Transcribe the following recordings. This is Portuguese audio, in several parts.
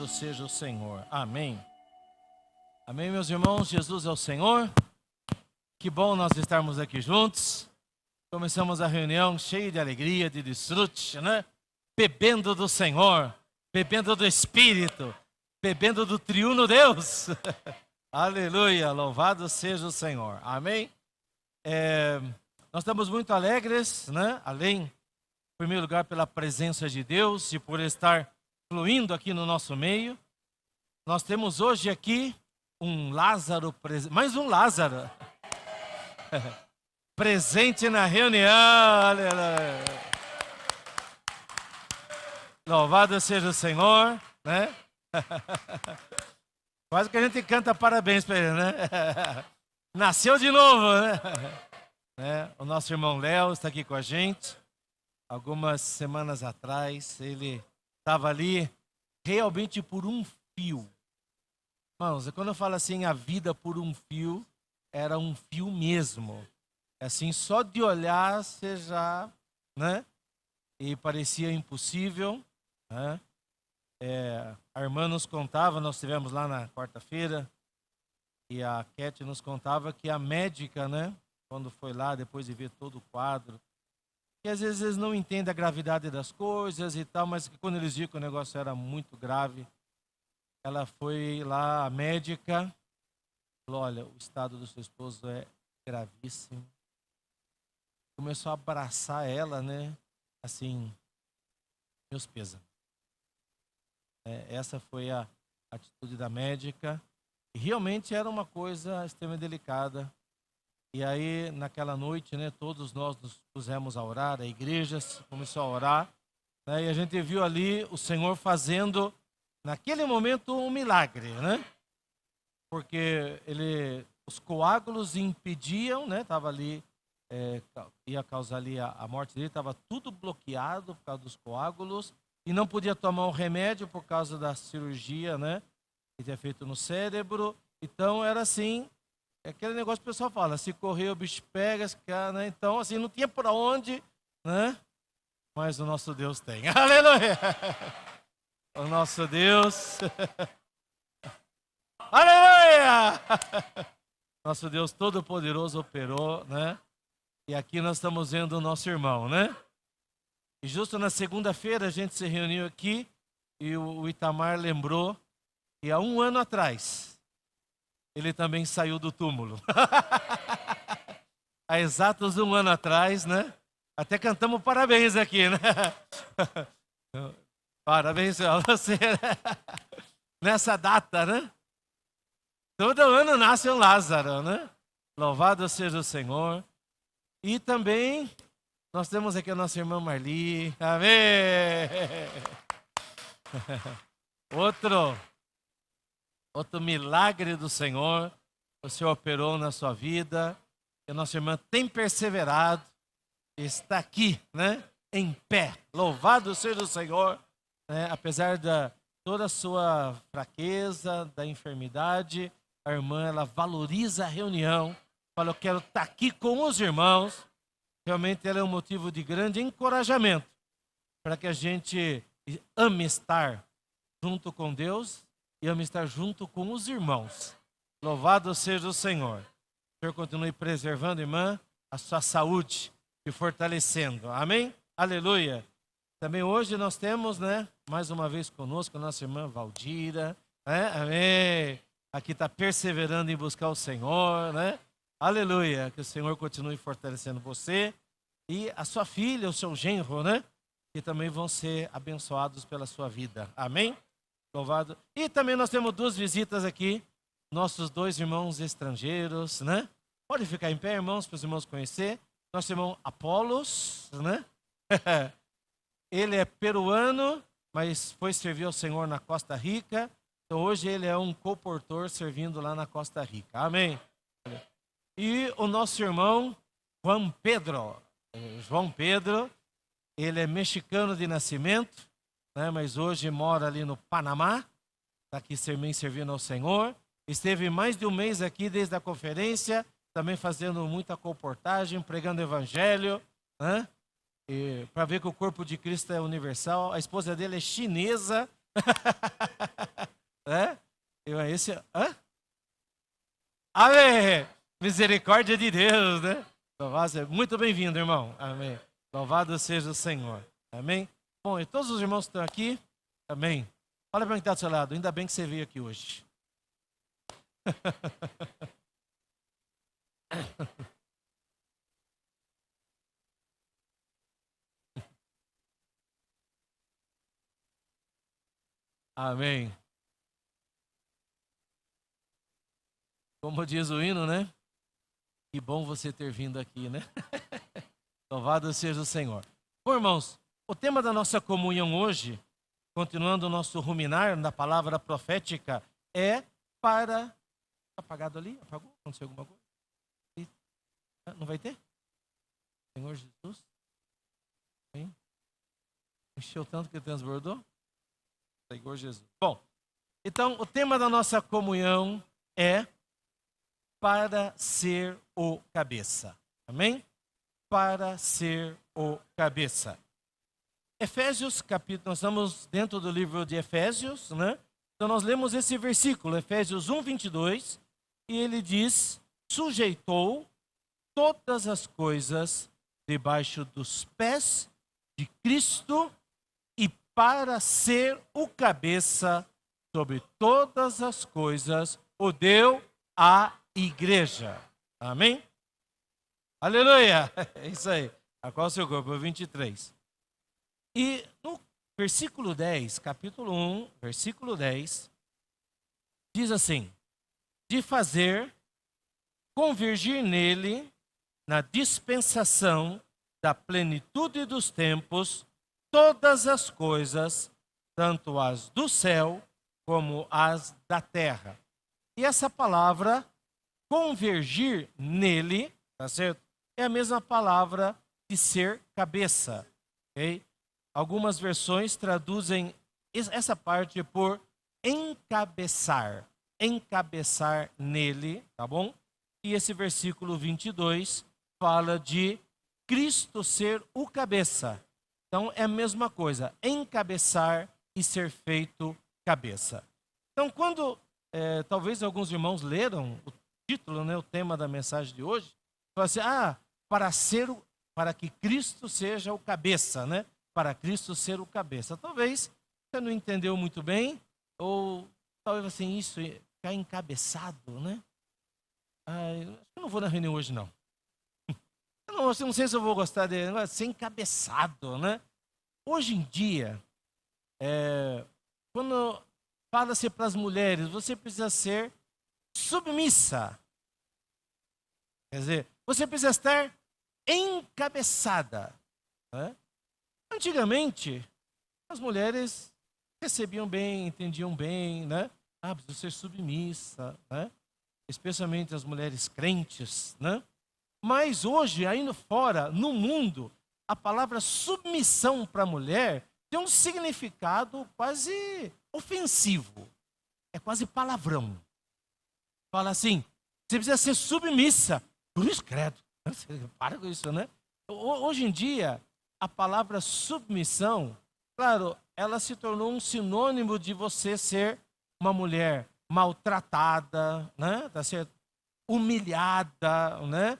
seja o Senhor. Amém. Amém, meus irmãos. Jesus é o Senhor. Que bom nós estarmos aqui juntos. Começamos a reunião cheia de alegria, de desfrute, né? Bebendo do Senhor, bebendo do Espírito, bebendo do triuno Deus. Aleluia, louvado seja o Senhor. Amém. Nós estamos muito alegres, né? Além, em primeiro lugar, pela presença de Deus e por estar fluindo aqui no nosso meio. Nós temos hoje aqui um Lázaro, mais um Lázaro, presente na reunião. Aleluia. Louvado seja o Senhor, né? Quase que a gente canta parabéns para ele, né? Nasceu de novo, né? O nosso irmão Léo está aqui com a gente. Algumas semanas atrás, ele estava ali realmente por um fio. Irmãos, quando eu falo assim, a vida por um fio, era um fio mesmo. Assim, só de olhar, você já, né? E parecia impossível, né? A irmã nos contava, nós estivemos lá na quarta-feira, e a Cat nos contava que a médica, né? Quando foi lá, depois de ver todo o quadro, que às vezes eles não entendem a gravidade das coisas e tal, mas que quando eles viram que o negócio era muito grave, ela foi lá, a médica, falou, olha, o estado do seu esposo é gravíssimo. Começou a abraçar ela, né? Assim, meus pêsames. Essa foi a atitude da médica. E realmente era uma coisa extremamente delicada. E aí, naquela noite, né, todos nós nos pusemos a orar, a igreja começou a orar, né, e a gente viu ali o Senhor fazendo, naquele momento, um milagre, né? Porque os coágulos impediam, né? Estava ali, ia causar ali a morte dele, estava tudo bloqueado por causa dos coágulos, e não podia tomar um remédio por causa da cirurgia, né? Que tinha feito no cérebro. Então, era assim, aquele negócio que o pessoal fala, se correr o bicho pega, né? Então, assim, não tinha para onde, né? Mas o nosso Deus tem. Aleluia! O nosso Deus. Aleluia! Nosso Deus Todo-Poderoso operou, né? E aqui nós estamos vendo o nosso irmão, né? E justo na segunda-feira a gente se reuniu aqui e o Itamar lembrou que há um ano atrás ele também saiu do túmulo. Há exatos um ano atrás, né? Até cantamos parabéns aqui, né? Parabéns a você, né? Nessa data, né? Todo ano nasce um Lázaro, né? Louvado seja o Senhor. E também nós temos aqui a nossa irmã Marli. Amém! Outro milagre do Senhor, o Senhor operou na sua vida, e a nossa irmã tem perseverado, está aqui, né, em pé. Louvado seja o Senhor, né, apesar de toda a sua fraqueza, da enfermidade, a irmã, ela valoriza a reunião, fala, eu quero estar aqui com os irmãos. Realmente ela é um motivo de grande encorajamento, para que a gente ame estar junto com Deus, e ame estar junto com os irmãos. Louvado seja o Senhor. O Senhor continue preservando, irmã, a sua saúde e fortalecendo. Amém? Aleluia. Também hoje nós temos, né, mais uma vez conosco, a nossa irmã Valdira. Né? Amém. Aqui está perseverando em buscar o Senhor, né? Aleluia. Que o Senhor continue fortalecendo você e a sua filha, o seu genro, né? Que também vão ser abençoados pela sua vida. Amém? Louvado. E também nós temos duas visitas aqui, nossos dois irmãos estrangeiros, né? Pode ficar em pé, irmãos, para os irmãos conhecer. Nosso irmão Apolos, né? Ele é peruano, mas foi servir ao Senhor na Costa Rica. Então hoje ele é um comportor servindo lá na Costa Rica. Amém. E o nosso irmão João Pedro, ele é mexicano de nascimento, né, mas hoje mora ali no Panamá, está aqui também servindo ao Senhor. Esteve mais de um mês aqui desde a conferência, também fazendo muita comportagem, pregando o evangelho, né? Para ver que o corpo de Cristo é universal. A esposa dele é chinesa, É? Esse, hã? Amém! Misericórdia de Deus, né? Muito bem-vindo, irmão. Amém. Louvado seja o Senhor. Amém? Bom, e todos os irmãos que estão aqui, amém. Olha para quem está do seu lado, ainda bem que você veio aqui hoje. Amém. Como diz o hino, né? Que bom você ter vindo aqui, né? Louvado seja o Senhor. Bom, irmãos, o tema da nossa comunhão hoje, continuando o nosso ruminar na palavra profética, é para... Está apagado ali? Apagou? Aconteceu alguma coisa? Não vai ter? Senhor Jesus? Hein? Encheu tanto que transbordou? Senhor Jesus. Bom, então o tema da nossa comunhão é para ser o cabeça. Amém? Para ser o cabeça. Efésios, capítulo, nós estamos dentro do livro de Efésios, né? Então nós lemos esse versículo, Efésios 1, 22, e ele diz, sujeitou todas as coisas debaixo dos pés de Cristo e para ser o cabeça sobre todas as coisas, o deu à igreja. Amém? Aleluia! É isso aí. A qual o seu corpo? 23. E no versículo 10, capítulo 1, versículo 10, diz assim, de fazer convergir nele, na dispensação da plenitude dos tempos, todas as coisas, tanto as do céu como as da terra. E essa palavra, convergir nele, tá certo? É a mesma palavra de ser cabeça, ok? Algumas versões traduzem essa parte por encabeçar, encabeçar nele, tá bom? E esse versículo 22 fala de Cristo ser o cabeça. Então é a mesma coisa, encabeçar e ser feito cabeça. Então quando talvez alguns irmãos leram o título, né, o tema da mensagem de hoje, falam assim, para que Cristo seja o cabeça, né? Para Cristo ser o cabeça. Talvez você não entendeu muito bem, ou talvez assim, isso ficar encabeçado, né? Eu não vou na reunião hoje, não. Eu não sei se eu vou gostar de ser encabeçado, né? Hoje em dia, quando fala-se para as mulheres, você precisa ser submissa. Quer dizer, você precisa estar encabeçada. Né? Antigamente, as mulheres recebiam bem, entendiam bem, né? Precisa ser submissa, né? Especialmente as mulheres crentes, né? Mas hoje, ainda fora, no mundo, a palavra submissão para a mulher tem um significado quase ofensivo. É quase palavrão. Fala assim, você precisa ser submissa. Por isso, credo. Para com isso, né? Hoje em dia, a palavra submissão, claro, ela se tornou um sinônimo de você ser uma mulher maltratada, né? Tá certo? Humilhada, né?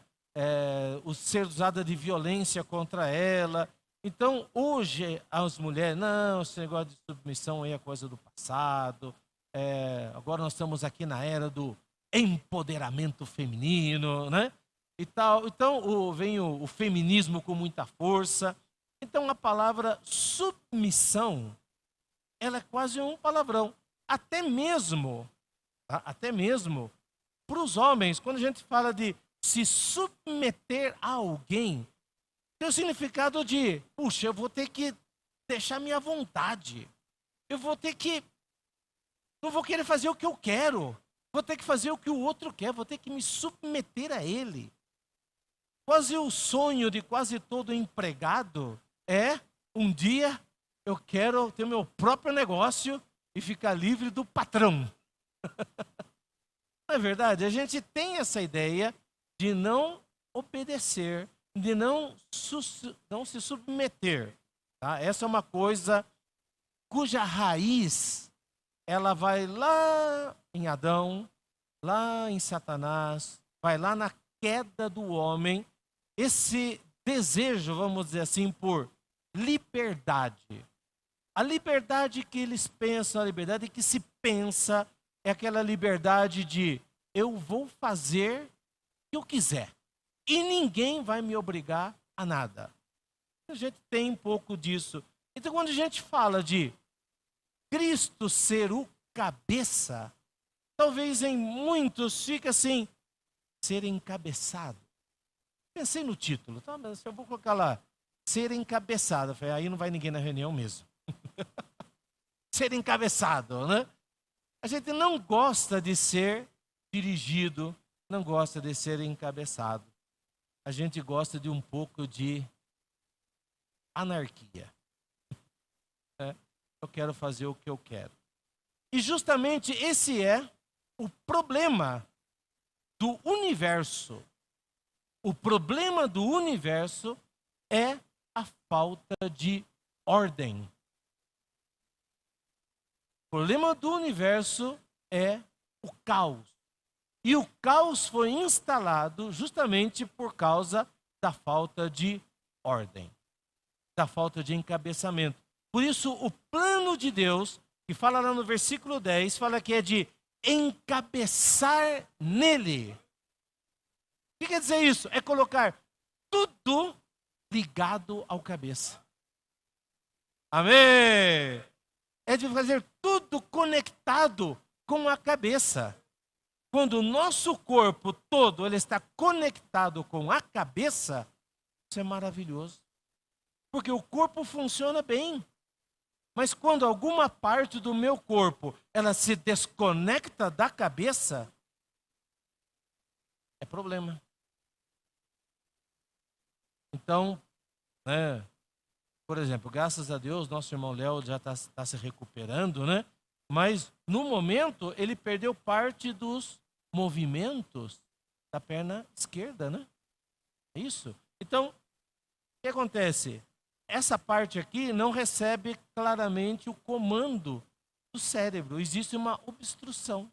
O ser usada de violência contra ela. Então, hoje, as mulheres, não, esse negócio de submissão aí é coisa do passado. Agora nós estamos aqui na era do empoderamento feminino, né? E tal. Então, vem o feminismo com muita força. Então, a palavra submissão, ela é quase um palavrão. Até mesmo para os homens, quando a gente fala de se submeter a alguém, tem o significado de, puxa, eu vou ter que deixar minha vontade. Eu vou ter que, não vou querer fazer o que eu quero. Vou ter que fazer o que o outro quer, vou ter que me submeter a ele. Quase o sonho de quase todo empregado é, um dia, eu quero ter meu próprio negócio e ficar livre do patrão. Não é verdade? A gente tem essa ideia de não obedecer, de não se submeter. Tá? Essa é uma coisa cuja raiz, ela vai lá em Adão, lá em Satanás, vai lá na queda do homem, esse desejo, vamos dizer assim, por liberdade. A liberdade que eles pensam, a liberdade que se pensa, é aquela liberdade de eu vou fazer o que eu quiser e ninguém vai me obrigar a nada. A gente tem um pouco disso. Então, quando a gente fala de Cristo ser o cabeça, talvez em muitos fique assim, ser encabeçado. Pensei no título, tá? Mas eu vou colocar lá, ser encabeçado. Falei, aí não vai ninguém na reunião mesmo. Ser encabeçado, né? A gente não gosta de ser dirigido, não gosta de ser encabeçado. A gente gosta de um pouco de anarquia. Eu quero fazer o que eu quero. E justamente esse é o problema do universo. O problema do universo é a falta de ordem. O problema do universo é o caos. E o caos foi instalado justamente por causa da falta de ordem, da falta de encabeçamento. Por isso, o plano de Deus, que fala lá no versículo 10, fala que é de encabeçar nele. O que quer dizer isso? É colocar tudo ligado ao cabeça. Amém! É de fazer tudo conectado com a cabeça. Quando o nosso corpo todo ele está conectado com a cabeça, isso é maravilhoso. Porque o corpo funciona bem. Mas quando alguma parte do meu corpo ela se desconecta da cabeça, é problema. Então, né, por exemplo, graças a Deus, nosso irmão Léo já está se recuperando, né? Mas, no momento, ele perdeu parte dos movimentos da perna esquerda, né? É isso? Então, o que acontece? Essa parte aqui não recebe claramente o comando do cérebro. Existe uma obstrução.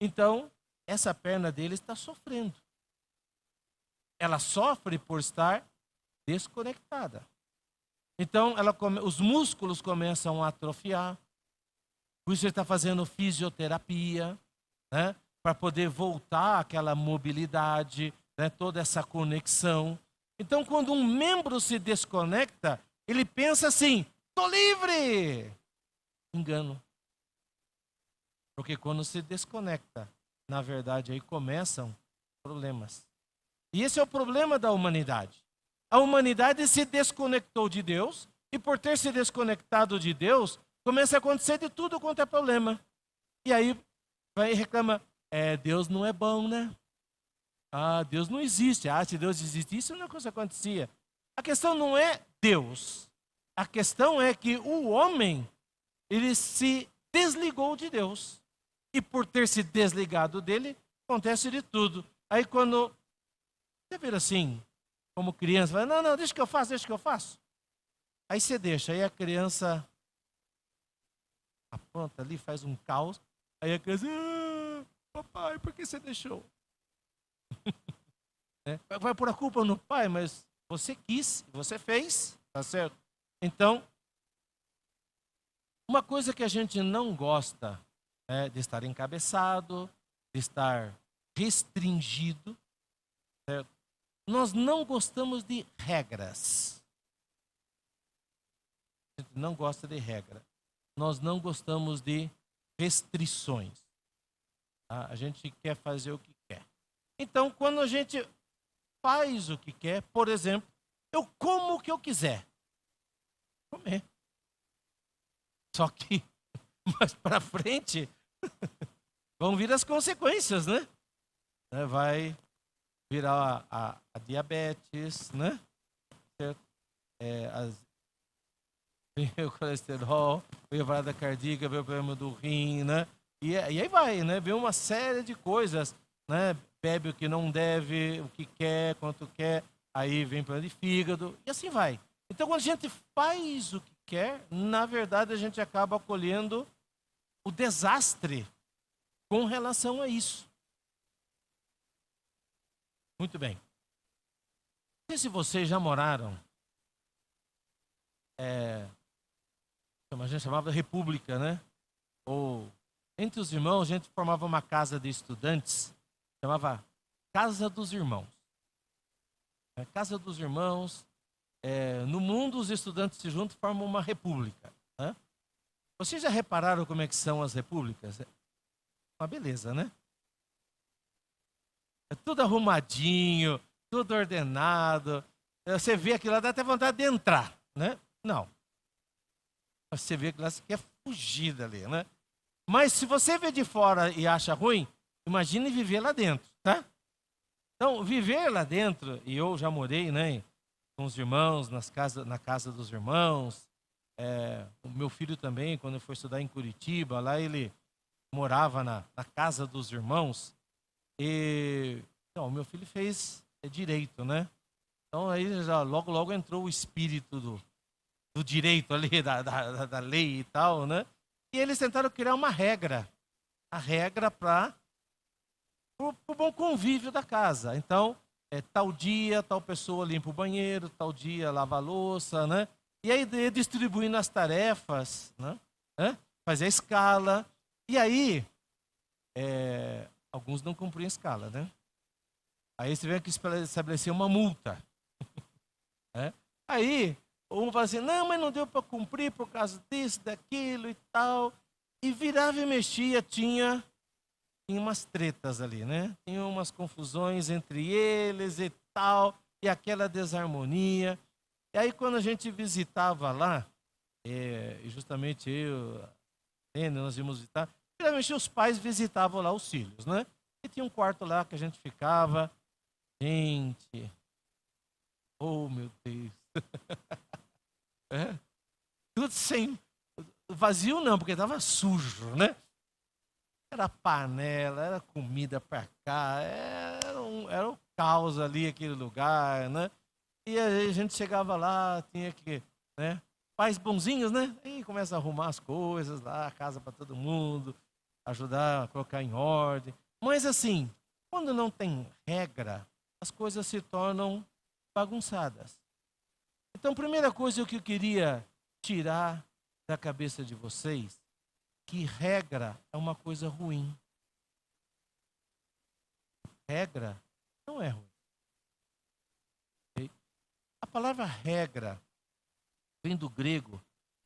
Então, essa perna dele está sofrendo. Ela sofre por estar desconectada. Então, os músculos começam a atrofiar. Por isso ele está fazendo fisioterapia, né, para poder voltar àquela mobilidade, né, toda essa conexão. Então, quando um membro se desconecta, ele pensa assim, estou livre! Engano. Porque quando se desconecta, na verdade, aí começam problemas. E esse é o problema da humanidade. A humanidade se desconectou de Deus e por ter se desconectado de Deus, começa a acontecer de tudo quanto é problema. E aí vai e reclama, Deus não é bom, né? Ah, Deus não existe. Ah, se Deus existisse, não é coisa que acontecia. A questão não é Deus. A questão é que o homem, ele se desligou de Deus. E por ter se desligado dele, acontece de tudo. Aí quando você vira assim, como criança, fala, não, deixa que eu faço. Aí você deixa, aí a criança apronta ali, faz um caos. Aí a criança, papai, por que você deixou? Vai pôr a culpa no pai, mas você quis, você fez, tá certo? Então, uma coisa que a gente não gosta é de estar encabeçado, de estar restringido, certo? Nós não gostamos de regras. A gente não gosta de regra. Nós não gostamos de restrições. Tá? A gente quer fazer o que quer. Então, quando a gente faz o que quer, por exemplo, eu como o que eu quiser. Comer. Só que, mais para frente, vão vir as consequências, né? Vai virar a diabetes, né? Vem o colesterol, vem a parada cardíaca, vem o problema do rim, né? E aí vai, né? Vem uma série de coisas, né? Bebe o que não deve, o que quer, quanto quer, aí vem problema de fígado, e assim vai. Então, quando a gente faz o que quer, na verdade a gente acaba colhendo o desastre com relação a isso. Muito bem. Não sei se vocês já moraram, a gente chamava de república, né? Ou entre os irmãos a gente formava uma casa de estudantes, chamava Casa dos Irmãos. Casa dos Irmãos, no mundo os estudantes se juntam e formam uma república. Né? Vocês já repararam como é que são as repúblicas? Uma beleza, né? É tudo arrumadinho, tudo ordenado. Você vê aquilo lá, dá até vontade de entrar, né? Não. Você vê aquilo lá, você quer fugir dali, né? Mas se você vê de fora e acha ruim, imagine viver lá dentro, tá? Então, viver lá dentro, e eu já morei, né, com os irmãos, na casa dos irmãos. O meu filho também, quando foi estudar em Curitiba, lá ele morava na casa dos irmãos. E então, o meu filho fez direito, né? Então aí já logo entrou o espírito do direito ali, da lei e tal, né? E eles tentaram criar uma regra. A regra para o bom convívio da casa. Então, tal dia, tal pessoa limpa o banheiro, tal dia lava a louça, né? E aí distribuindo as tarefas, né? Fazer a escala. E aí, alguns não cumpriam a escala, né? Aí você vê que estabelecer uma multa. Aí, um fala assim, não, mas não deu para cumprir por causa disso, daquilo e tal. E virava e mexia, tinha umas tretas ali, né? Tinha umas confusões entre eles e tal, e aquela desarmonia. E aí quando a gente visitava lá, e justamente nós íamos visitar, geralmente os pais visitavam lá os filhos, né? E tinha um quarto lá que a gente ficava, gente, oh meu Deus, tudo sem, vazio não, porque estava sujo, né? Era panela, era comida para cá, era um caos ali aquele lugar, né? E aí a gente chegava lá, tinha que, né? Pais bonzinhos, né? E começa a arrumar as coisas lá, a casa para todo mundo, ajudar a colocar em ordem. Mas assim, quando não tem regra, as coisas se tornam bagunçadas. Então, a primeira coisa que eu queria tirar da cabeça de vocês, que regra é uma coisa ruim. Regra não é ruim. Okay? A palavra regra vem do grego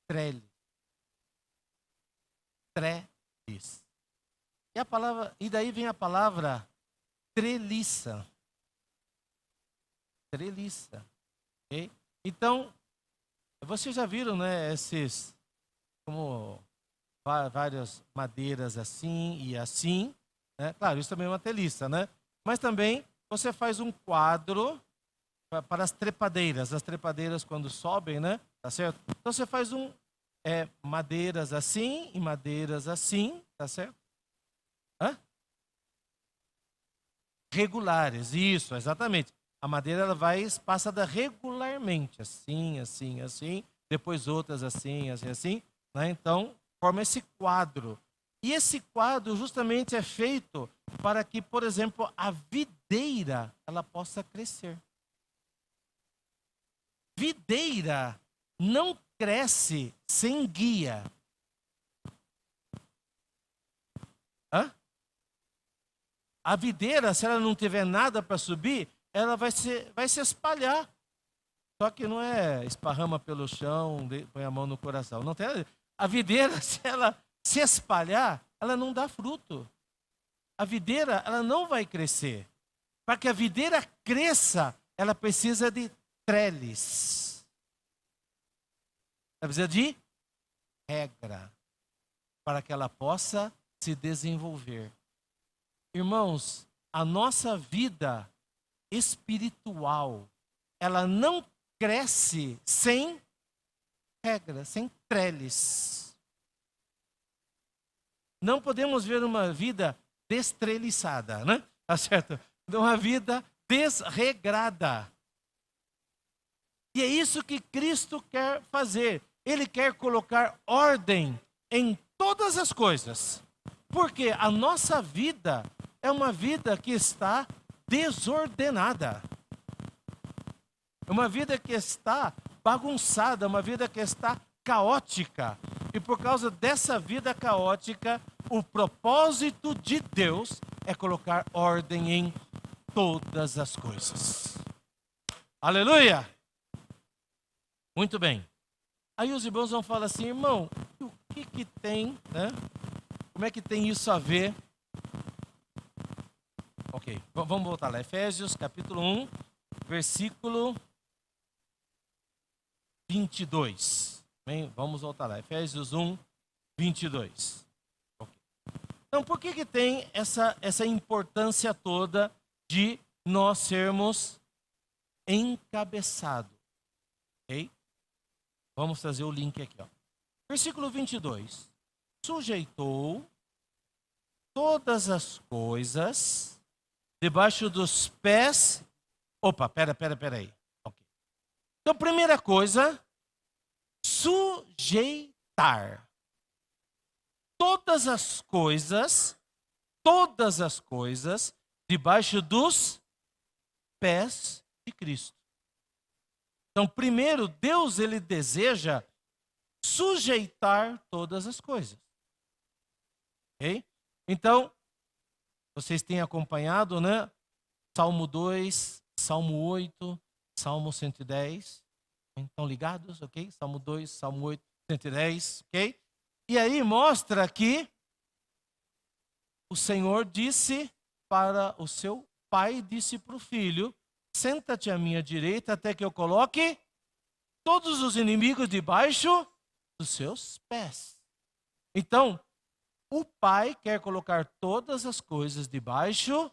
trelis. Trelis. E daí vem a palavra treliça. Treliça. Okay? Então, vocês já viram, né, como várias madeiras assim e assim, né? Claro, isso também é uma treliça, né? Mas também você faz um quadro para as trepadeiras quando sobem, né? Tá certo? Então você faz madeiras assim e madeiras assim, tá certo? Regulares, isso, exatamente. A madeira ela vai espaçada regularmente, assim, assim, assim, depois outras assim, assim, assim, né? Então forma esse quadro. E esse quadro justamente é feito para que, por exemplo, a videira ela possa crescer. Videira não cresce sem guia. A videira, se ela não tiver nada para subir, ela vai se espalhar. Só que não é esparrama pelo chão, põe a mão no coração. Não tem. A videira, se ela se espalhar, ela não dá fruto. A videira, ela não vai crescer. Para que a videira cresça, ela precisa de treles. Ela precisa de regra. Para que ela possa se desenvolver. Irmãos, a nossa vida espiritual, ela não cresce sem regra, sem treles. Não podemos ver uma vida destreliçada, né? Tá certo? Uma vida desregrada. E é isso que Cristo quer fazer. Ele quer colocar ordem em todas as coisas. Porque a nossa vida é uma vida que está desordenada. É uma vida que está bagunçada, uma vida que está caótica. E por causa dessa vida caótica, o propósito de Deus é colocar ordem em todas as coisas. Aleluia! Muito bem. Aí os irmãos vão falar assim, irmão, o que tem, né? Como é que tem isso a ver? Ok, vamos voltar lá. Efésios capítulo 1, versículo 22. Bem, vamos voltar lá. Efésios 1, 22. Okay. Então, por que tem essa importância toda de nós sermos encabeçados? Ok? Vamos trazer o link aqui. Ó. Versículo 22. Sujeitou todas as coisas debaixo dos pés. Opa, pera aí. Okay. Então, primeira coisa, sujeitar todas as coisas debaixo dos pés de Cristo. Então, primeiro, Deus ele deseja sujeitar todas as coisas. Ok? Então, vocês têm acompanhado, né? Salmo 2, Salmo 8, Salmo 110. Estão ligados, ok? Salmo 2, Salmo 8, 110, ok? E aí mostra que o Senhor disse para o seu pai, disse para o filho, senta-te à minha direita até que eu coloque todos os inimigos debaixo dos seus pés. Então, o pai quer colocar todas as coisas debaixo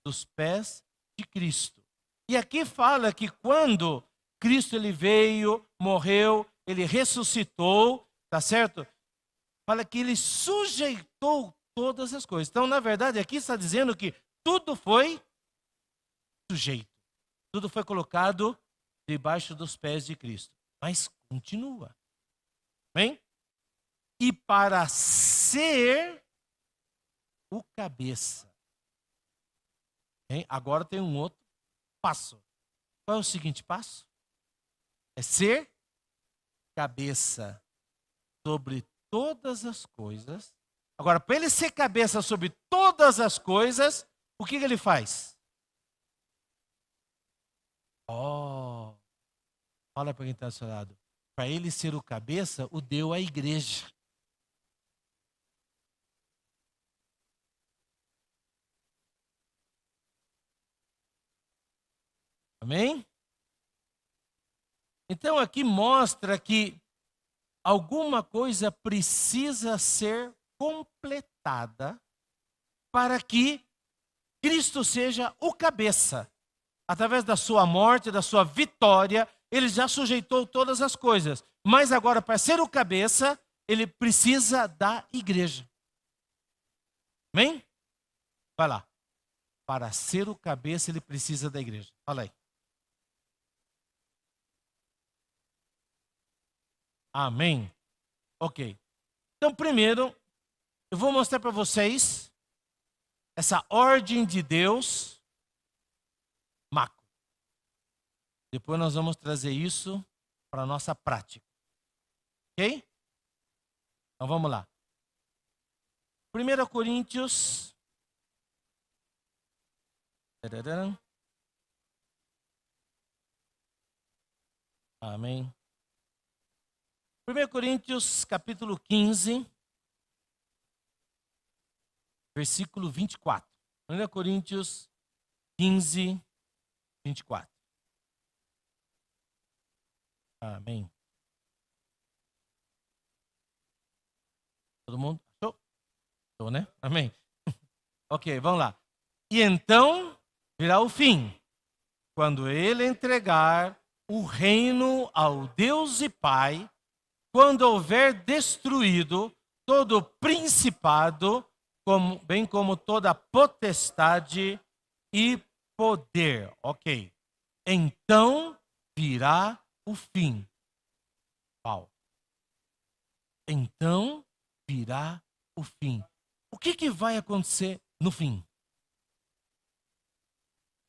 dos pés de Cristo. E aqui fala que quando Cristo ele veio, morreu, ele ressuscitou, tá certo? Fala que ele sujeitou todas as coisas. Então, na verdade, aqui está dizendo que tudo foi sujeito. Tudo foi colocado debaixo dos pés de Cristo. Mas continua. Bem? E para ser o cabeça. Bem? Agora tem um outro passo. Qual é o seguinte passo? É ser cabeça sobre todas as coisas. Agora, para ele ser cabeça sobre todas as coisas, o que ele faz? Fala para quem está ao seu lado. Para ele ser o cabeça, o deu à igreja. Amém? Então aqui mostra que alguma coisa precisa ser completada para que Cristo seja o cabeça. Através da sua morte, da sua vitória, ele já sujeitou todas as coisas. Mas agora, para ser o cabeça, ele precisa da igreja. Amém? Vai lá. Para ser o cabeça, ele precisa da igreja. Fala aí. Amém? Ok. Então, primeiro, eu vou mostrar para vocês essa ordem de Deus macro. Depois nós vamos trazer isso para a nossa prática. Ok? Então, vamos lá. 1 Coríntios. Amém. 1 Coríntios, capítulo 15, versículo 24. 1 Coríntios 15, 24. Amém. Todo mundo achou? Achou, né? Amém. Ok, vamos lá. E então virá o fim, quando ele entregar o reino ao Deus e Pai, quando houver destruído todo principado, bem como toda potestade e poder. Ok. Então virá o fim. Paulo. então virá o fim. O que vai acontecer no fim?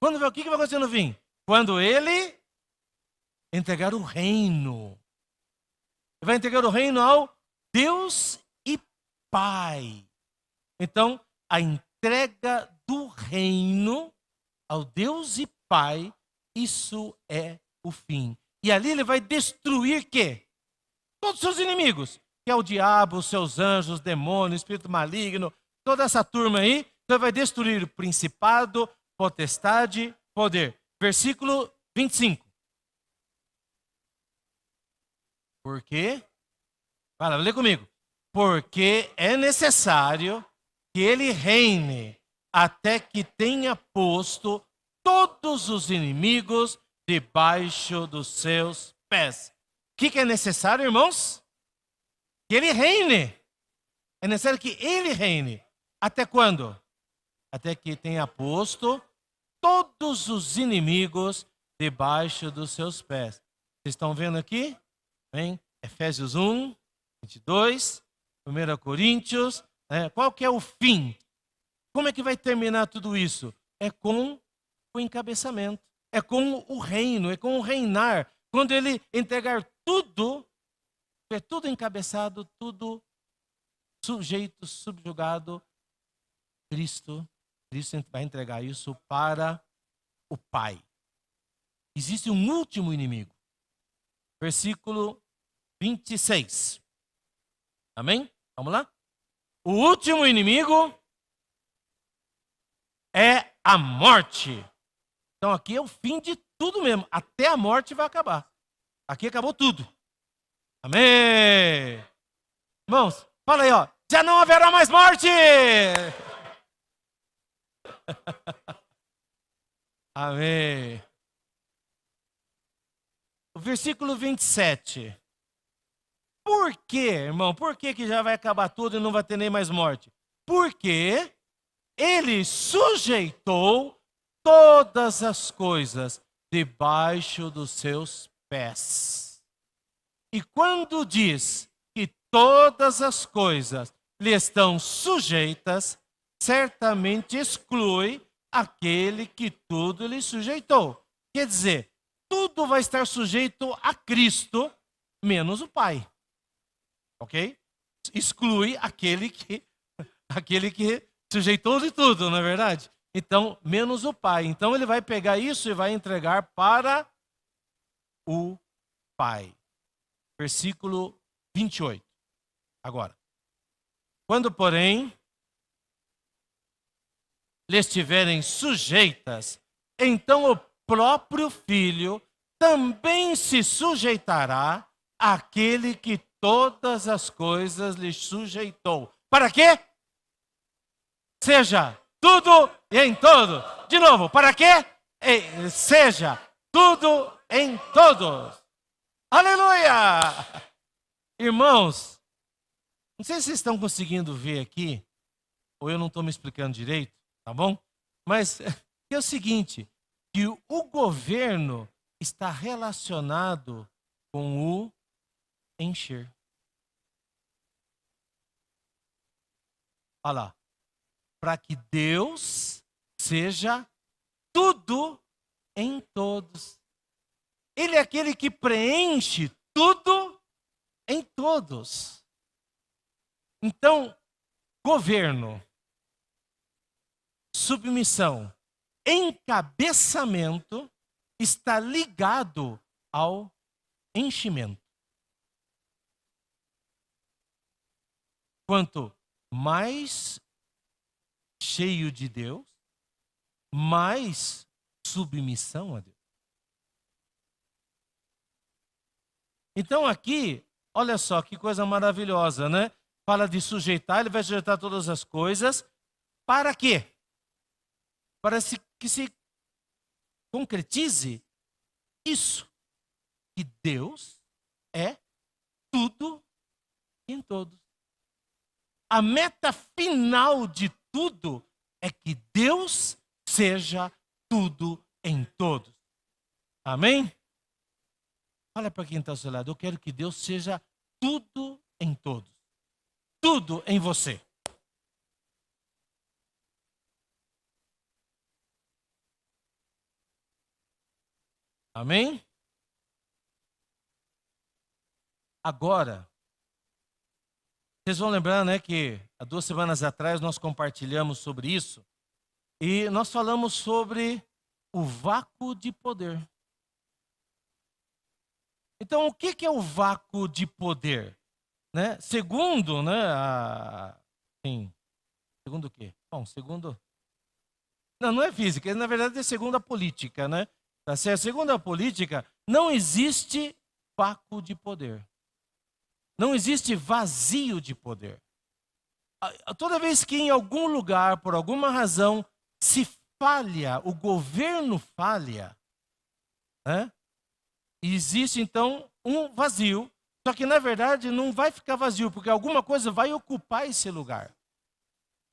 O que vai acontecer no fim? Quando ele entregar o reino. Ele vai entregar o reino ao Deus e Pai. Então, a entrega do reino ao Deus e Pai, isso é o fim. E ali ele vai destruir quê? Todos os seus inimigos, que é o diabo, os seus anjos, os demônios, espírito maligno, toda essa turma aí. Então ele vai destruir o principado, potestade, poder. Versículo 25. Por quê? Fala, lê comigo. Porque é necessário que ele reine até que tenha posto todos os inimigos debaixo dos seus pés. O que é necessário, irmãos? Que ele reine. É necessário que ele reine. Até quando? Até que tenha posto todos os inimigos debaixo dos seus pés. Vocês estão vendo aqui? Vem, Efésios 1, 22, 1 Coríntios. Qual que é o fim? Como é que vai terminar tudo isso? É com o encabeçamento. É com o reino, é com o reinar. Quando ele entregar tudo, é tudo encabeçado, tudo sujeito, subjugado, Cristo vai entregar isso para o Pai. Existe um último inimigo. Versículo 26. Amém? Vamos lá? O último inimigo é a morte. Então aqui é o fim de tudo mesmo. Até a morte vai acabar. Aqui acabou tudo. Amém. Irmãos, fala aí, ó. Já não haverá mais morte. Amém. O versículo 27. Por quê, irmão? Por que já vai acabar tudo e não vai ter nem mais morte? Porque ele sujeitou todas as coisas debaixo dos seus pés. E quando diz que todas as coisas lhe estão sujeitas, certamente exclui aquele que tudo lhe sujeitou. Quer dizer, tudo vai estar sujeito a Cristo, menos o Pai. Ok? Exclui aquele que sujeitou de tudo, não é verdade? Então, menos o Pai. Então, ele vai pegar isso e vai entregar para o Pai. Versículo 28. Agora. Quando, porém, lhes estiverem sujeitas, então o próprio Filho também se sujeitará àquele que todas as coisas lhe sujeitou. Para quê? Seja tudo e em todo. De novo, para quê? Seja tudo em todos. Aleluia! Irmãos, não sei se vocês estão conseguindo ver aqui, ou eu não estou me explicando direito, tá bom? Mas é o seguinte, que o governo está relacionado com o encher. Olha lá. Para que Deus seja tudo em todos. Ele é aquele que preenche tudo em todos. Então, governo, submissão, encabeçamento está ligado ao enchimento. Quanto mais cheio de Deus, mais submissão a Deus. Então aqui, olha só que coisa maravilhosa, né? Fala de sujeitar, ele vai sujeitar todas as coisas. Para quê? Para que se concretize isso, que Deus é tudo em todos. A meta final de tudo é que Deus seja tudo em todos. Amém? Fala para quem está ao seu lado, eu quero que Deus seja tudo em todos. tudo em você. Amém? Agora, vocês vão lembrar, né, que há 2 semanas atrás nós compartilhamos sobre isso e nós falamos sobre o vácuo de poder. Então, o que é o vácuo de poder? Né? Segundo, né, segundo o quê? Bom, segundo... Não é física, na verdade é segundo a política, né? Tá certo? Segundo a política, não existe vácuo de poder. Não existe vazio de poder. Toda vez que em algum lugar, por alguma razão, se falha, o governo falha, né? Existe então um vazio, só que na verdade não vai ficar vazio, porque alguma coisa vai ocupar esse lugar.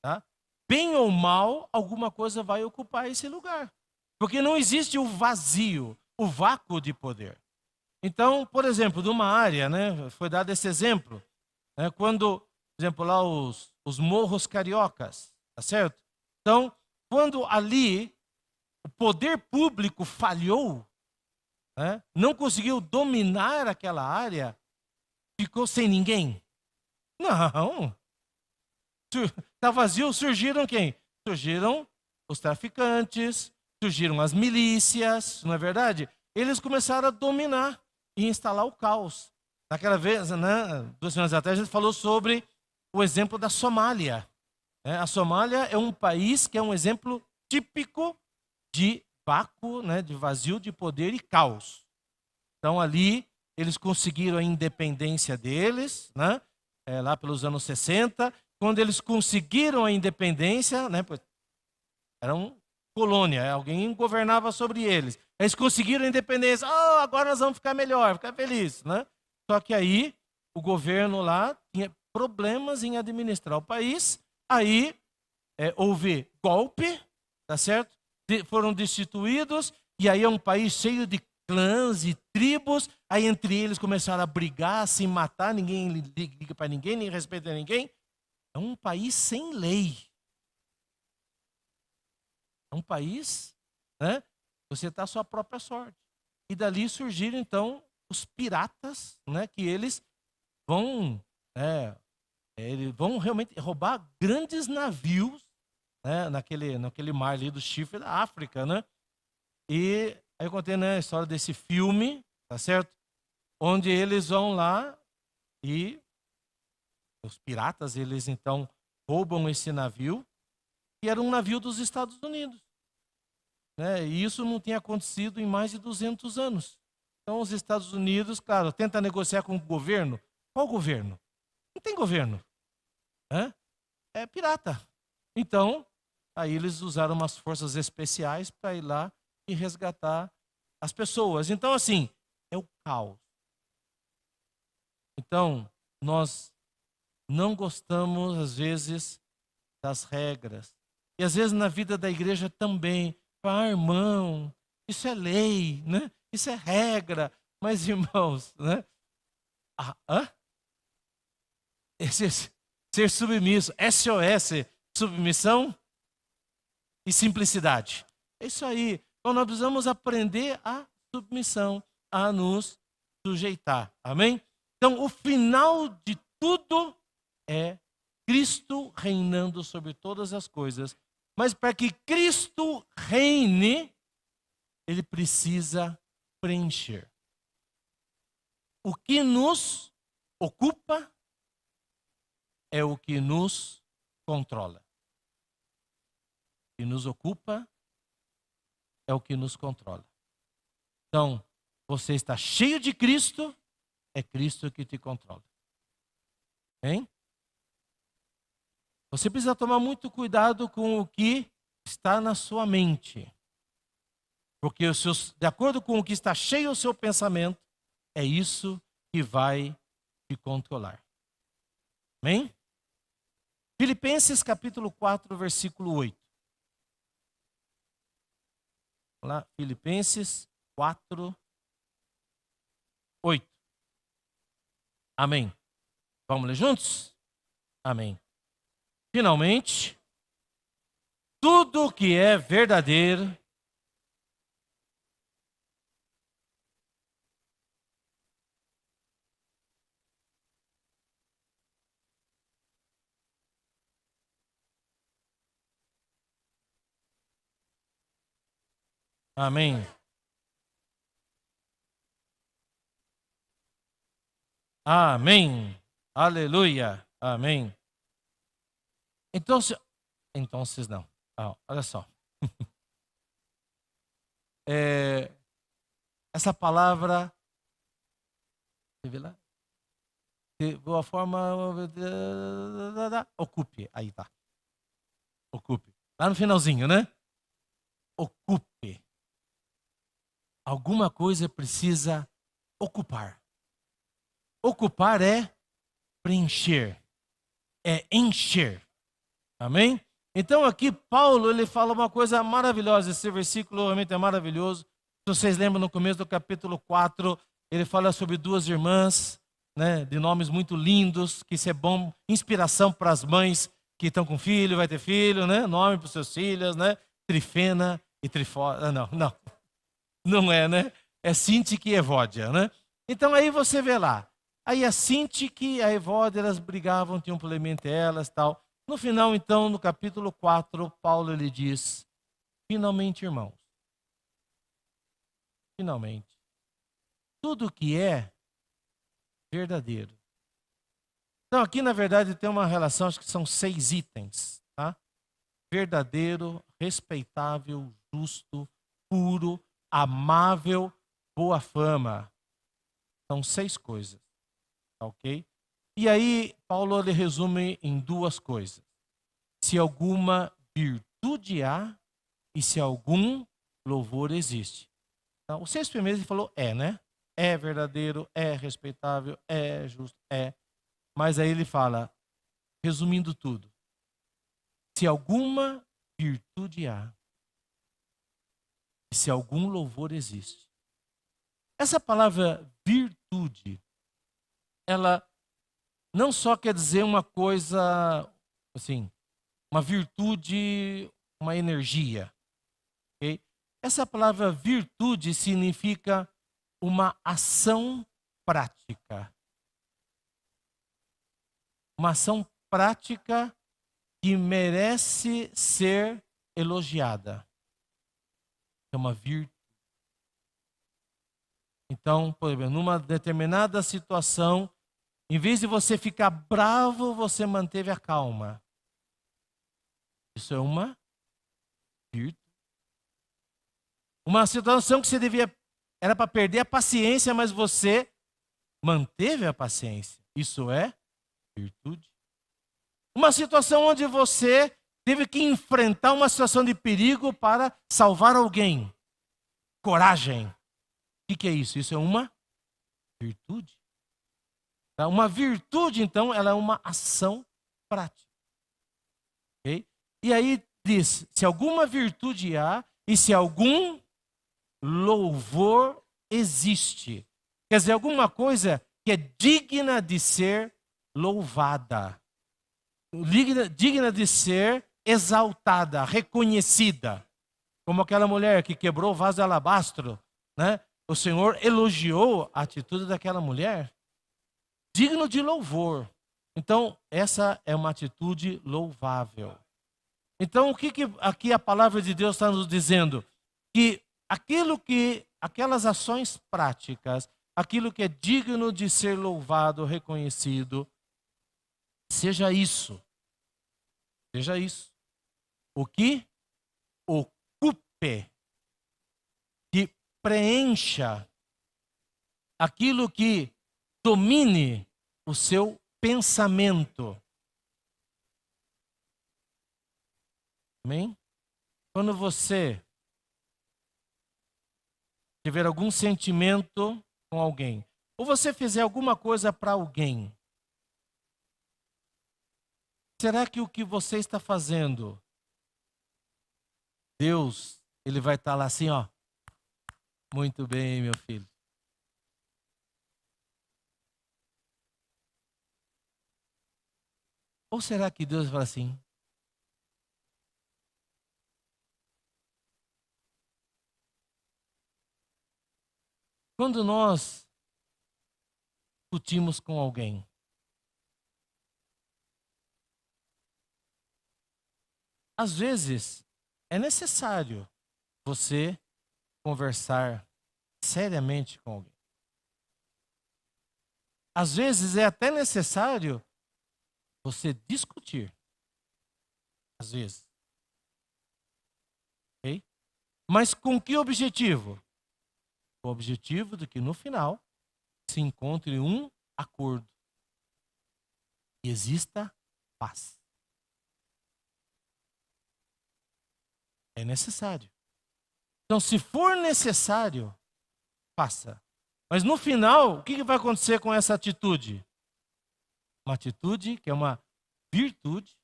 Tá? Bem ou mal, alguma coisa vai ocupar esse lugar. Porque não existe o vazio, o vácuo de poder. Então, por exemplo, numa área, né, foi dado esse exemplo, né, quando, por exemplo, lá os morros cariocas, tá certo? Então, quando ali o poder público falhou, né, não conseguiu dominar aquela área, ficou sem ninguém? Não. Está vazio, surgiram quem? Surgiram os traficantes, surgiram as milícias, não é verdade? Eles começaram a dominar e instalar o caos. Naquela vez, né, 2 semanas atrás, a gente falou sobre o exemplo da Somália. A Somália é um país que é um exemplo típico de vácuo, né, de vazio de poder e caos. Então ali eles conseguiram a independência deles, né, lá pelos anos 60. Quando eles conseguiram a independência, né, eram colônia, alguém governava sobre eles. Eles conseguiram a independência, agora nós vamos ficar melhor, ficar felizes, né? Só que aí o governo lá tinha problemas em administrar o país, aí houve golpe, tá certo? Foram destituídos, e aí é um país cheio de clãs e tribos, aí entre eles começaram a brigar, a se matar, ninguém liga para ninguém, nem respeita ninguém. É um país sem lei. É um país, né? Você está à sua própria sorte. E dali surgiram, então, os piratas, né? Que eles vão realmente roubar grandes navios, né? Naquele mar ali do Chifre da África, né? E aí eu contei, né, a história desse filme, tá certo? Onde eles vão lá e os piratas, eles então roubam esse navio, e era um navio dos Estados Unidos. Né? E isso não tinha acontecido em mais de 200 anos. Então os Estados Unidos, claro, tenta negociar com o governo. Qual governo? Não tem governo. É pirata. Então, aí eles usaram umas forças especiais para ir lá e resgatar as pessoas. Então, assim, é o caos. Então, nós não gostamos, às vezes, das regras. E às vezes na vida da igreja também. Irmão, isso é lei, né? Isso é regra. Mas, irmãos, né? Ser submisso, SOS, submissão e simplicidade. É isso aí. Então nós precisamos aprender a submissão, a nos sujeitar. Amém? Então o final de tudo é Cristo reinando sobre todas as coisas. Mas para que Cristo reine, ele precisa preencher. O que nos ocupa é o que nos controla. O que nos ocupa é o que nos controla. Então, você está cheio de Cristo, é Cristo que te controla. Hein? Você precisa tomar muito cuidado com o que está na sua mente. Porque de acordo com o que está cheio o seu pensamento, é isso que vai te controlar. Amém? Filipenses capítulo 4, versículo 8. Vamos lá, Filipenses 4, 8. Amém. Vamos ler juntos? Amém. Finalmente, tudo que é verdadeiro, amém. Amém. Aleluia. Amém. Então, não. Olha só. Essa palavra, de boa forma, ocupe. Aí tá. Ocupe. Lá no finalzinho, né? Ocupe. Alguma coisa precisa ocupar. Ocupar é preencher, é encher. Amém? Então aqui Paulo ele fala uma coisa maravilhosa. Esse versículo realmente é maravilhoso. Se vocês lembram, no começo do capítulo 4, ele fala sobre duas irmãs, né, de nomes muito lindos, que isso é bom, inspiração para as mães que estão com filho, vai ter filho, né? Nome para os seus filhos, né? Trifena e Trifó. Não é, né? É Sintique e Evódia, né? Então aí você vê lá. Aí a Sintique e a Evódia, elas brigavam, tinham um problema entre elas, tal. No final, então, no capítulo 4, Paulo ele diz: finalmente, irmãos, finalmente, tudo que é verdadeiro. Então, aqui, na verdade, tem uma relação, acho que são 6 itens, tá? Verdadeiro, respeitável, justo, puro, amável, boa fama. São 6 coisas, tá ok? E aí, Paulo ele resume em 2 coisas. Se alguma virtude há e se algum louvor existe. Então, os 6 primeiros ele falou né? É verdadeiro, é respeitável, é justo, é. Mas aí ele fala, resumindo tudo, se alguma virtude há e se algum louvor existe. Essa palavra virtude, ela não só quer dizer uma coisa, assim, uma virtude, uma energia. Okay? Essa palavra virtude significa uma ação prática. Uma ação prática que merece ser elogiada. É uma virtude. Então, por exemplo, numa determinada situação, em vez de você ficar bravo, você manteve a calma. Isso é uma virtude. Uma situação que você era para perder a paciência, mas você manteve a paciência. Isso é virtude. Uma situação onde você teve que enfrentar uma situação de perigo para salvar alguém. Coragem. O que é isso? Isso é uma virtude. Uma virtude, então, ela é uma ação prática. Okay? E aí diz, se alguma virtude há e se algum louvor existe. Quer dizer, alguma coisa que é digna de ser louvada. Digna de ser exaltada, reconhecida. Como aquela mulher que quebrou o vaso de alabastro, né? O Senhor elogiou a atitude daquela mulher. Digno de louvor. Então, essa é uma atitude louvável. Então, o que aqui a palavra de Deus está nos dizendo? Que aquelas ações práticas, aquilo que é digno de ser louvado, reconhecido, seja isso. Seja isso. O que ocupe, que preencha, aquilo que domine o seu pensamento. Amém? Quando você tiver algum sentimento com alguém, ou você fizer alguma coisa para alguém, será que o que você está fazendo, Deus, ele vai estar lá assim, ó, muito bem, meu filho. Ou será que Deus fala assim? Quando nós discutimos com alguém, às vezes é necessário você conversar seriamente com alguém. Às vezes é até necessário você discutir. Às vezes. Ok? Mas com que objetivo? O objetivo de que no final se encontre um acordo e exista paz. É necessário. Então, se for necessário, faça. Mas no final, o que vai acontecer com essa atitude? Uma atitude que é uma virtude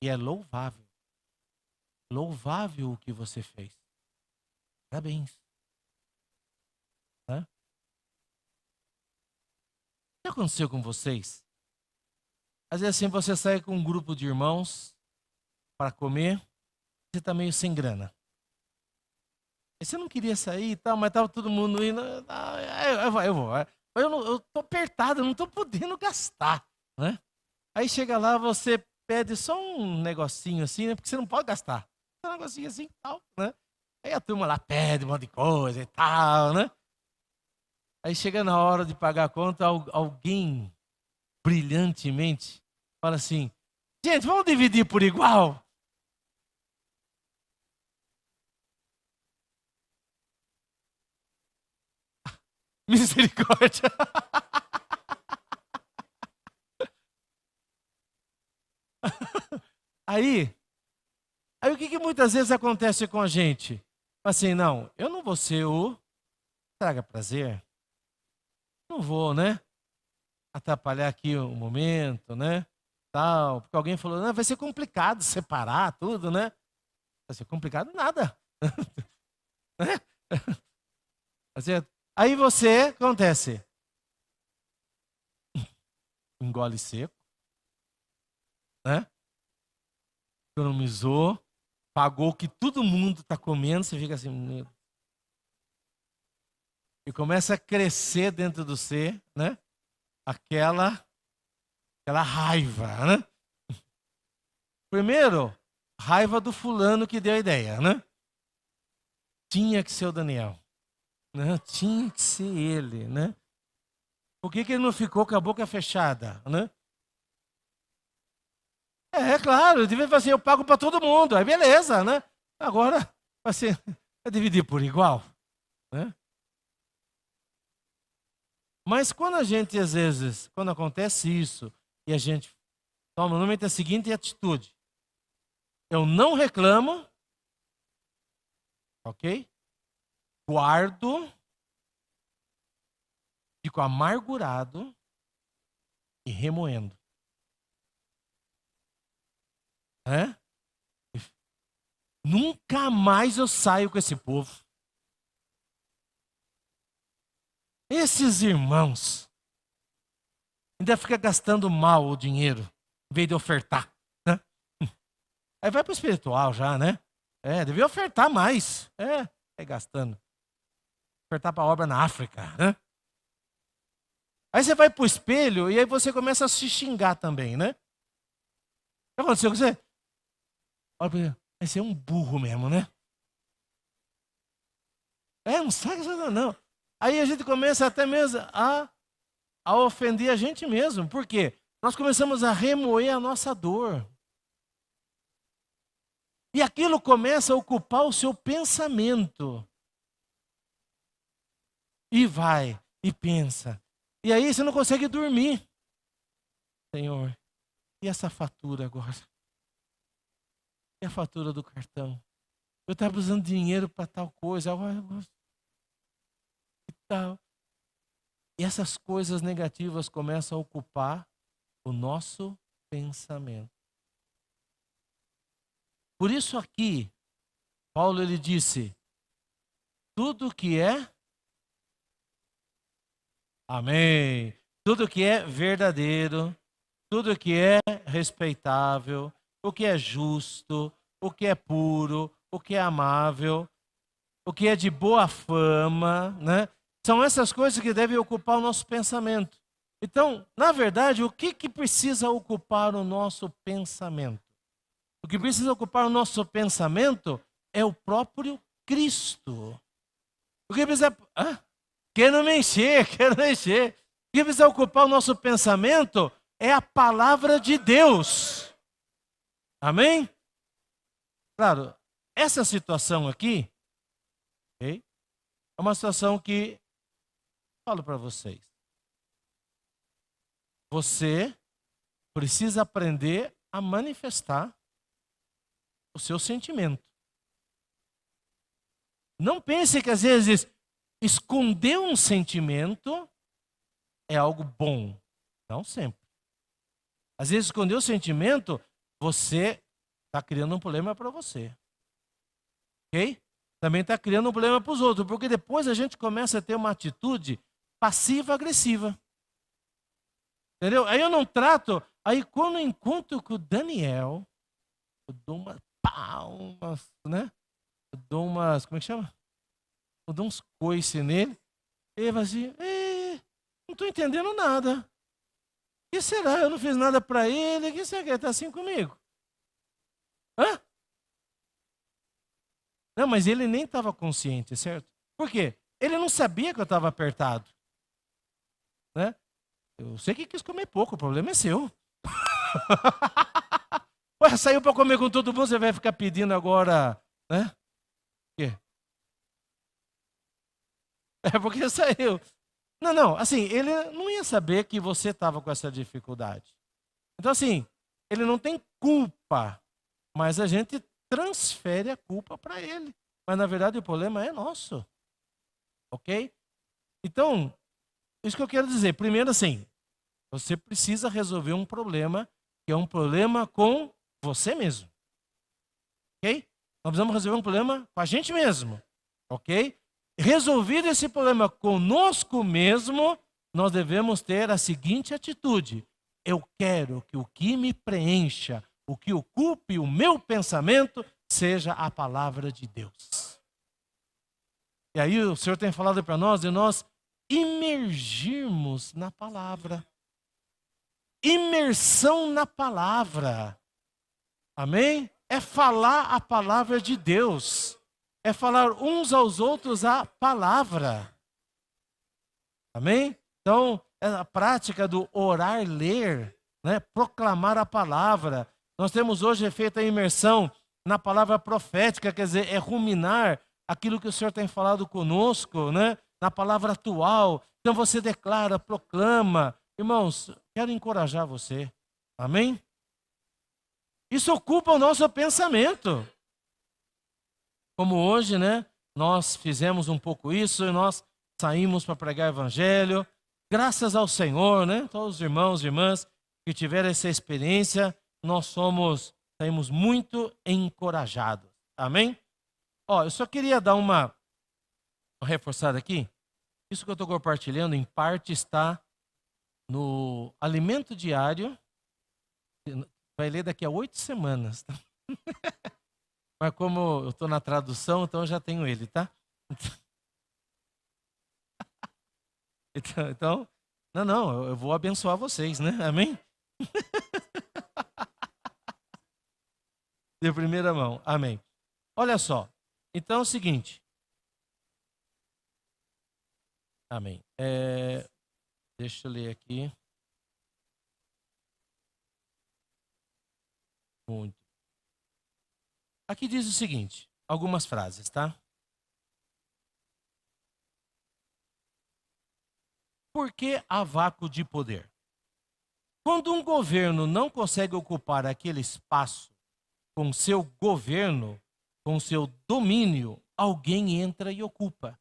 e é louvável. Louvável o que você fez. Parabéns. Né? O que aconteceu com vocês? Às vezes assim, você sai com um grupo de irmãos para comer, você está meio sem grana. E você não queria sair e tal, mas estava todo mundo indo. Eu vou. Eu estou apertado, eu não estou podendo gastar. Né? Aí chega lá, você pede só um negocinho assim, né? Porque você não pode gastar. Um negocinho assim e tal, né? Aí a turma lá pede um monte de coisa e tal, né? Aí chega na hora de pagar a conta, alguém brilhantemente fala assim: gente, vamos dividir por igual? Misericórdia. Aí o que muitas vezes acontece com a gente? Assim, não, eu não vou ser o traga prazer. Não vou, né? Atrapalhar aqui o momento, né? Tal, porque alguém falou, não, vai ser complicado separar tudo, né? Vai ser complicado nada. Assim, aí você, acontece, engole seco, né? Economizou, pagou o que todo mundo está comendo, você fica assim, e começa a crescer dentro do ser, né? Aquela raiva, né? Primeiro, raiva do fulano que deu a ideia, né? Tinha que ser o Daniel, né? Tinha que ser ele, né? Por que ele não ficou com a boca fechada, né? É claro, eu devia fazer, assim, eu pago para todo mundo, aí beleza, né? Agora, assim, é dividir por igual, né? Mas quando a gente, às vezes, quando acontece isso, e a gente toma normalmente a seguinte atitude: eu não reclamo, ok? Guardo, fico amargurado e remoendo. Né? Nunca mais eu saio com esse povo. Esses irmãos ainda fica gastando mal o dinheiro, em vez de ofertar. Né? Aí vai para o espiritual já, né? Devia ofertar mais. Gastando. Ofertar para obra na África, né? Aí você vai para o espelho e aí você começa a se xingar também, né? O que aconteceu com você? Olha para ele, você é um burro mesmo, né? Não sabe isso não. Aí a gente começa até mesmo a ofender a gente mesmo. Por quê? Nós começamos a remoer a nossa dor. E aquilo começa a ocupar o seu pensamento. E vai, e pensa. E aí você não consegue dormir. Senhor, e essa fatura agora? E a fatura do cartão? Eu estava precisando de dinheiro para tal coisa. E tal. E essas coisas negativas começam a ocupar o nosso pensamento. Por isso aqui, Paulo ele disse, tudo que é, amém, tudo que é verdadeiro, tudo que é respeitável, o que é justo, o que é puro, o que é amável, o que é de boa fama, né? São essas coisas que devem ocupar o nosso pensamento. Então, na verdade, o que precisa ocupar o nosso pensamento? O que precisa ocupar o nosso pensamento é o próprio Cristo. O que precisa... Quero me encher, quero me encher. O que precisa ocupar o nosso pensamento é a palavra de Deus. Amém? Claro, essa situação aqui, okay, é uma situação que, falo para vocês, você precisa aprender a manifestar o seu sentimento. Não pense que às vezes esconder um sentimento é algo bom. Não sempre. Às vezes esconder o sentimento, você está criando um problema para você. Ok? Também está criando um problema para os outros, porque depois a gente começa a ter uma atitude passiva-agressiva. Entendeu? Aí eu não trato, aí quando eu encontro com o Daniel, eu dou uma palmas, né? Eu dou umas, como é que chama? Eu dou uns coices nele. Ele vai assim, não estou entendendo nada. O que será? Eu não fiz nada para ele. O que será que ele está assim comigo? Hã? Não, mas ele nem estava consciente, certo? Por quê? Ele não sabia que eu estava apertado. Né? Eu sei que quis comer pouco, o problema é seu. Ué, saiu para comer com todo mundo, você vai ficar pedindo agora, né? O quê? É porque saiu. Não, assim, ele não ia saber que você estava com essa dificuldade. Então, assim, ele não tem culpa, mas a gente transfere a culpa para ele. Mas, na verdade, o problema é nosso. Ok? Então, isso que eu quero dizer. Primeiro, assim, você precisa resolver um problema que é um problema com você mesmo. Ok? Nós precisamos resolver um problema com a gente mesmo. Ok? Resolvido esse problema conosco mesmo, nós devemos ter a seguinte atitude: eu quero que o que me preencha, o que ocupe o meu pensamento, seja a palavra de Deus. E aí o Senhor tem falado para nós de nós imergirmos na palavra. Imersão na palavra. Amém? É falar a palavra de Deus. É falar uns aos outros a palavra. Amém? Então, é a prática do orar, ler, né? Proclamar a palavra. Nós temos hoje feito a imersão na palavra profética, quer dizer, é ruminar aquilo que o Senhor tem falado conosco, né? Na palavra atual. Então você declara, proclama. Irmãos, quero encorajar você. Amém? Isso ocupa o nosso pensamento. Como hoje, né? Nós fizemos um pouco isso e nós saímos para pregar o evangelho. Graças ao Senhor, né? Todos os irmãos e irmãs que tiveram essa experiência, nós saímos muito encorajados. Amém? Ó, eu só queria dar uma reforçada aqui. Isso que eu estou compartilhando, em parte, está no Alimento Diário. Vai ler daqui a 8 semanas. Tá? Mas como eu estou na tradução, então eu já tenho ele, tá? Então, não, eu vou abençoar vocês, né? Amém? De primeira mão, amém. Olha só, então é o seguinte. Amém. Deixa eu ler aqui. Muito. Aqui diz o seguinte, algumas frases, tá? Por que há vácuo de poder? Quando um governo não consegue ocupar aquele espaço com seu governo, com seu domínio, alguém entra e ocupa.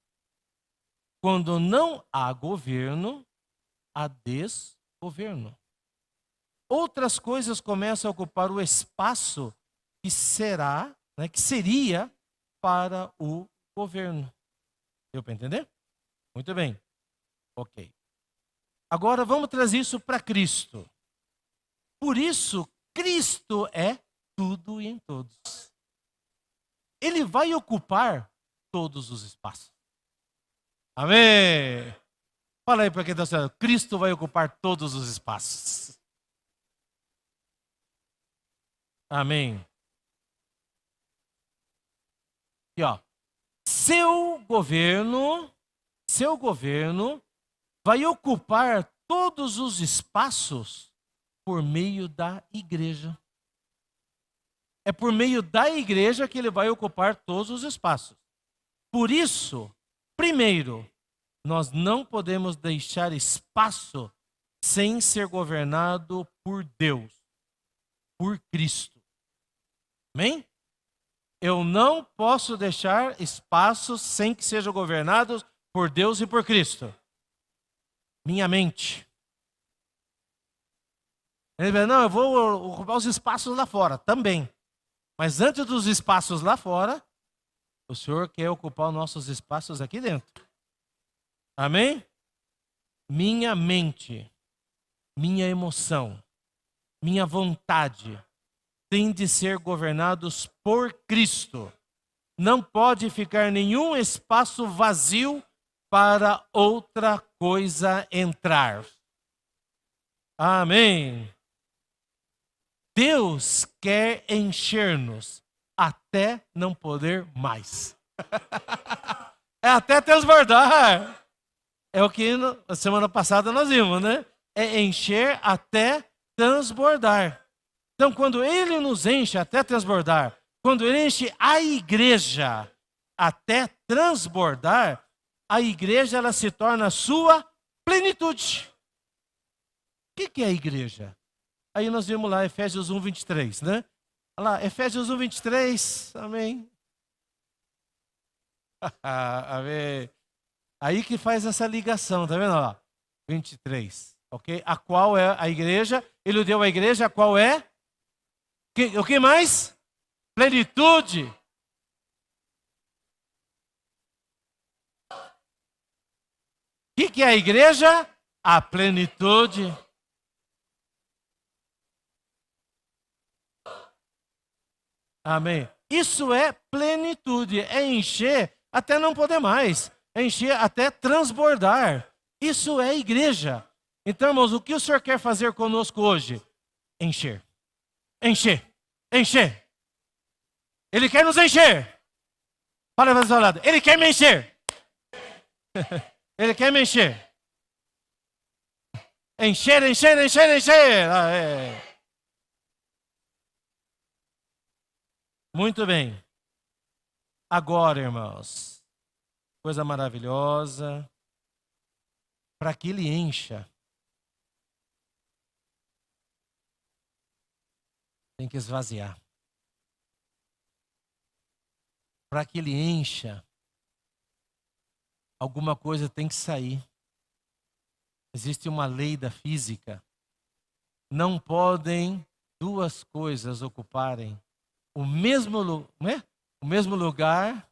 Quando não há governo, há desgoverno. Outras coisas começam a ocupar o espaço que será, né, que seria para o governo. Deu para entender? Muito bem. Ok. Agora vamos trazer isso para Cristo. Por isso, Cristo é tudo e em todos. Ele vai ocupar todos os espaços. Amém? Fala aí para quem está dizendo, Cristo vai ocupar todos os espaços. Amém. E ó, seu governo vai ocupar todos os espaços por meio da igreja. É por meio da igreja que ele vai ocupar todos os espaços. Por isso, primeiro, nós não podemos deixar espaço sem ser governado por Deus, por Cristo. Amém? Eu não posso deixar espaços sem que sejam governados por Deus e por Cristo. Minha mente. Ele vai, não, eu vou ocupar os espaços lá fora, também. Mas antes dos espaços lá fora, o Senhor quer ocupar os nossos espaços aqui dentro. Amém? Minha mente, minha emoção, minha vontade tem de ser governados por Cristo. Não pode ficar nenhum espaço vazio para outra coisa entrar. Amém. Deus quer encher-nos até não poder mais. É até transbordar. É o que na semana passada nós vimos, né? É encher até transbordar. Então, quando Ele nos enche até transbordar, quando Ele enche a igreja até transbordar, a igreja ela se torna a sua plenitude. O que é a igreja? Aí nós vimos lá Efésios 1, 23, né? Olha lá, Efésios 1, 23, amém. Amém. Aí que faz essa ligação, tá vendo lá? 23, ok? A qual é a igreja? Ele deu a igreja, a qual é? O que mais? Plenitude. O que é a igreja? A plenitude. Amém. Isso é plenitude, é encher até não poder mais, é encher até transbordar. Isso é igreja. Então, irmãos, o que o Senhor quer fazer conosco hoje? Encher. Encher. Encher. Ele quer nos encher. Fala para o seu lado. Ele quer me encher. Ele quer me encher. Encher, encher, encher, encher. Ah, é. Muito bem. Agora, irmãos, coisa maravilhosa. Para que ele encha, tem que esvaziar. Para que ele encha, alguma coisa tem que sair. Existe uma lei da física. Não podem duas coisas ocuparem o mesmo lugar,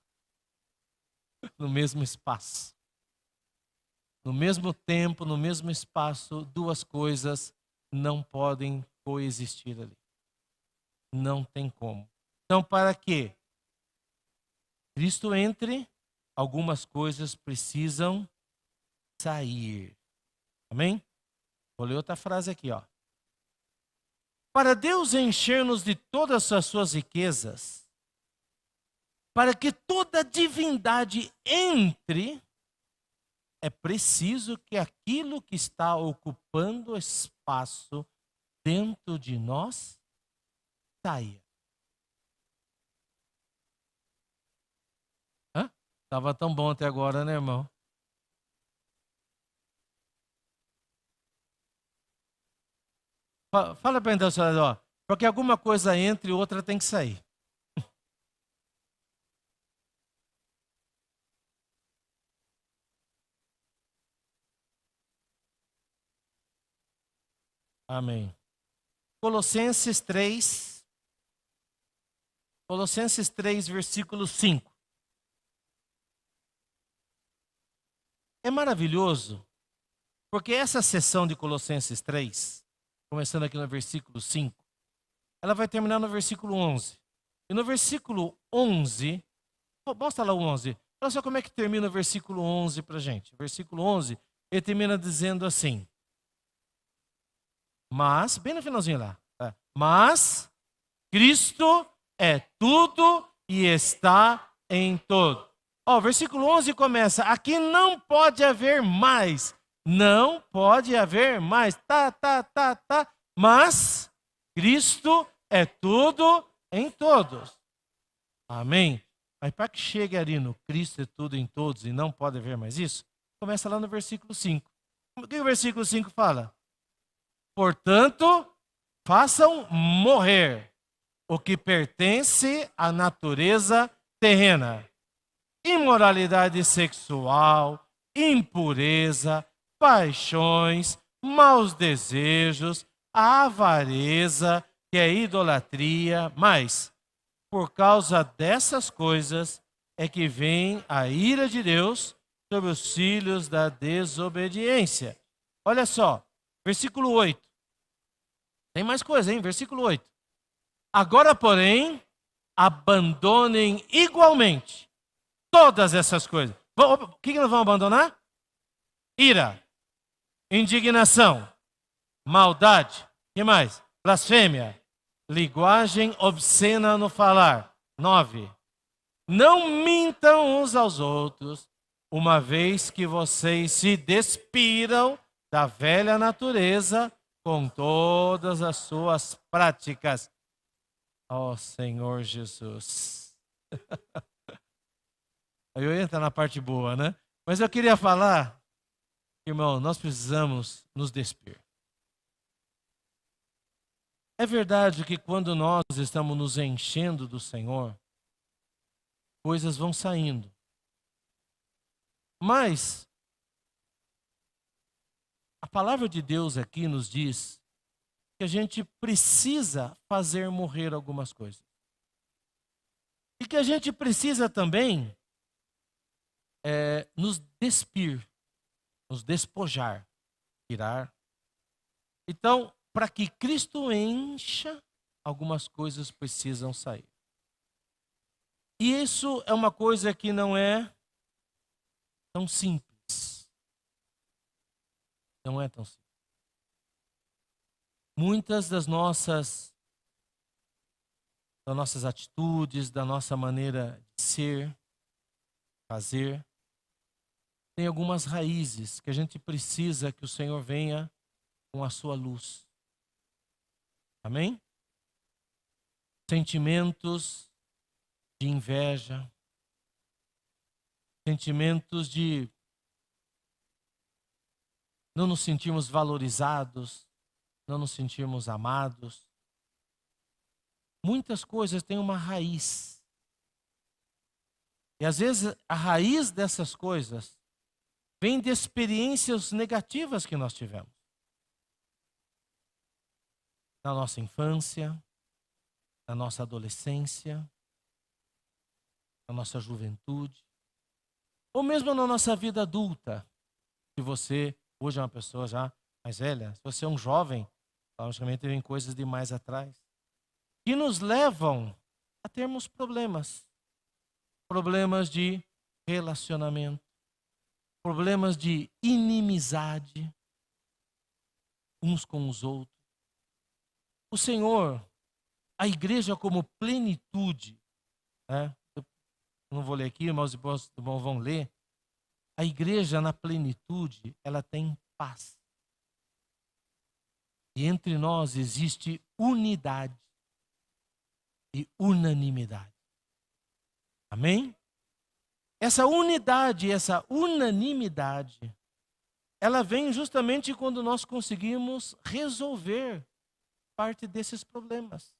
no mesmo espaço. No mesmo tempo, no mesmo espaço, duas coisas não podem coexistir ali. Não tem como. Então, para que Cristo entre, algumas coisas precisam sair. Amém? Vou ler outra frase aqui, ó. Para Deus encher-nos de todas as suas riquezas, para que toda divindade entre, é preciso que aquilo que está ocupando espaço dentro de nós saia. Estava tão bom até agora, né, irmão? Fala para então, senhora, ó, porque alguma coisa entra e outra tem que sair. Amém. Colossenses 3, versículo 5. É maravilhoso, porque essa sessão de Colossenses 3 começando aqui no versículo 5. Ela vai terminar no versículo 11. E no versículo 11, mostra lá o 11. Olha só como é que termina o versículo 11 para a gente. O versículo 11, ele termina dizendo assim. Mas, bem no finalzinho lá. Mas Cristo é tudo e está em todo. Ó, o versículo 11 começa. Aqui não pode haver mais. Não pode haver mais. Tá. Mas Cristo é tudo em todos. Amém? Mas para que chegue ali no Cristo é tudo em todos e não pode haver mais isso, começa lá no versículo 5. O que o versículo 5 fala? Portanto, façam morrer o que pertence à natureza terrena. Imoralidade sexual, impureza, paixões, maus desejos, avareza, que é idolatria, mas por causa dessas coisas é que vem a ira de Deus sobre os filhos da desobediência. Olha só, versículo 8. Tem mais coisa, hein? Versículo 8. Agora, porém, abandonem igualmente todas essas coisas. O que nós vamos abandonar? Ira, indignação, maldade, o que mais? Blasfêmia, linguagem obscena no falar. 9. Não mintam uns aos outros, uma vez que vocês se despiram da velha natureza com todas as suas práticas. Ó Senhor Jesus. Eu ia entrar na parte boa, né? Mas eu queria falar, irmão, nós precisamos nos despir. É verdade que quando nós estamos nos enchendo do Senhor, coisas vão saindo. Mas a palavra de Deus aqui nos diz que a gente precisa fazer morrer algumas coisas. E que a gente precisa também nos despir, nos despojar, tirar. Então, para que Cristo encha, algumas coisas precisam sair. E isso é uma coisa que não é tão simples. Não é tão simples. Muitas das nossas atitudes, da nossa maneira de ser, fazer, tem algumas raízes que a gente precisa que o Senhor venha com a sua luz. Amém? Sentimentos de inveja, sentimentos de não nos sentirmos valorizados, não nos sentirmos amados. Muitas coisas têm uma raiz. E às vezes a raiz dessas coisas vem de experiências negativas que nós tivemos. Na nossa infância, na nossa adolescência, na nossa juventude, ou mesmo na nossa vida adulta. Se você hoje é uma pessoa já mais velha, se você é um jovem, logicamente vem coisas de mais atrás, que nos levam a termos problemas. Problemas de relacionamento, problemas de inimizade uns com os outros. O Senhor, a igreja como plenitude, né? Eu não vou ler aqui, irmãos e irmãos vão ler. A igreja na plenitude, ela tem paz. E entre nós existe unidade e unanimidade. Amém? Essa unidade, essa unanimidade, ela vem justamente quando nós conseguimos resolver parte desses problemas.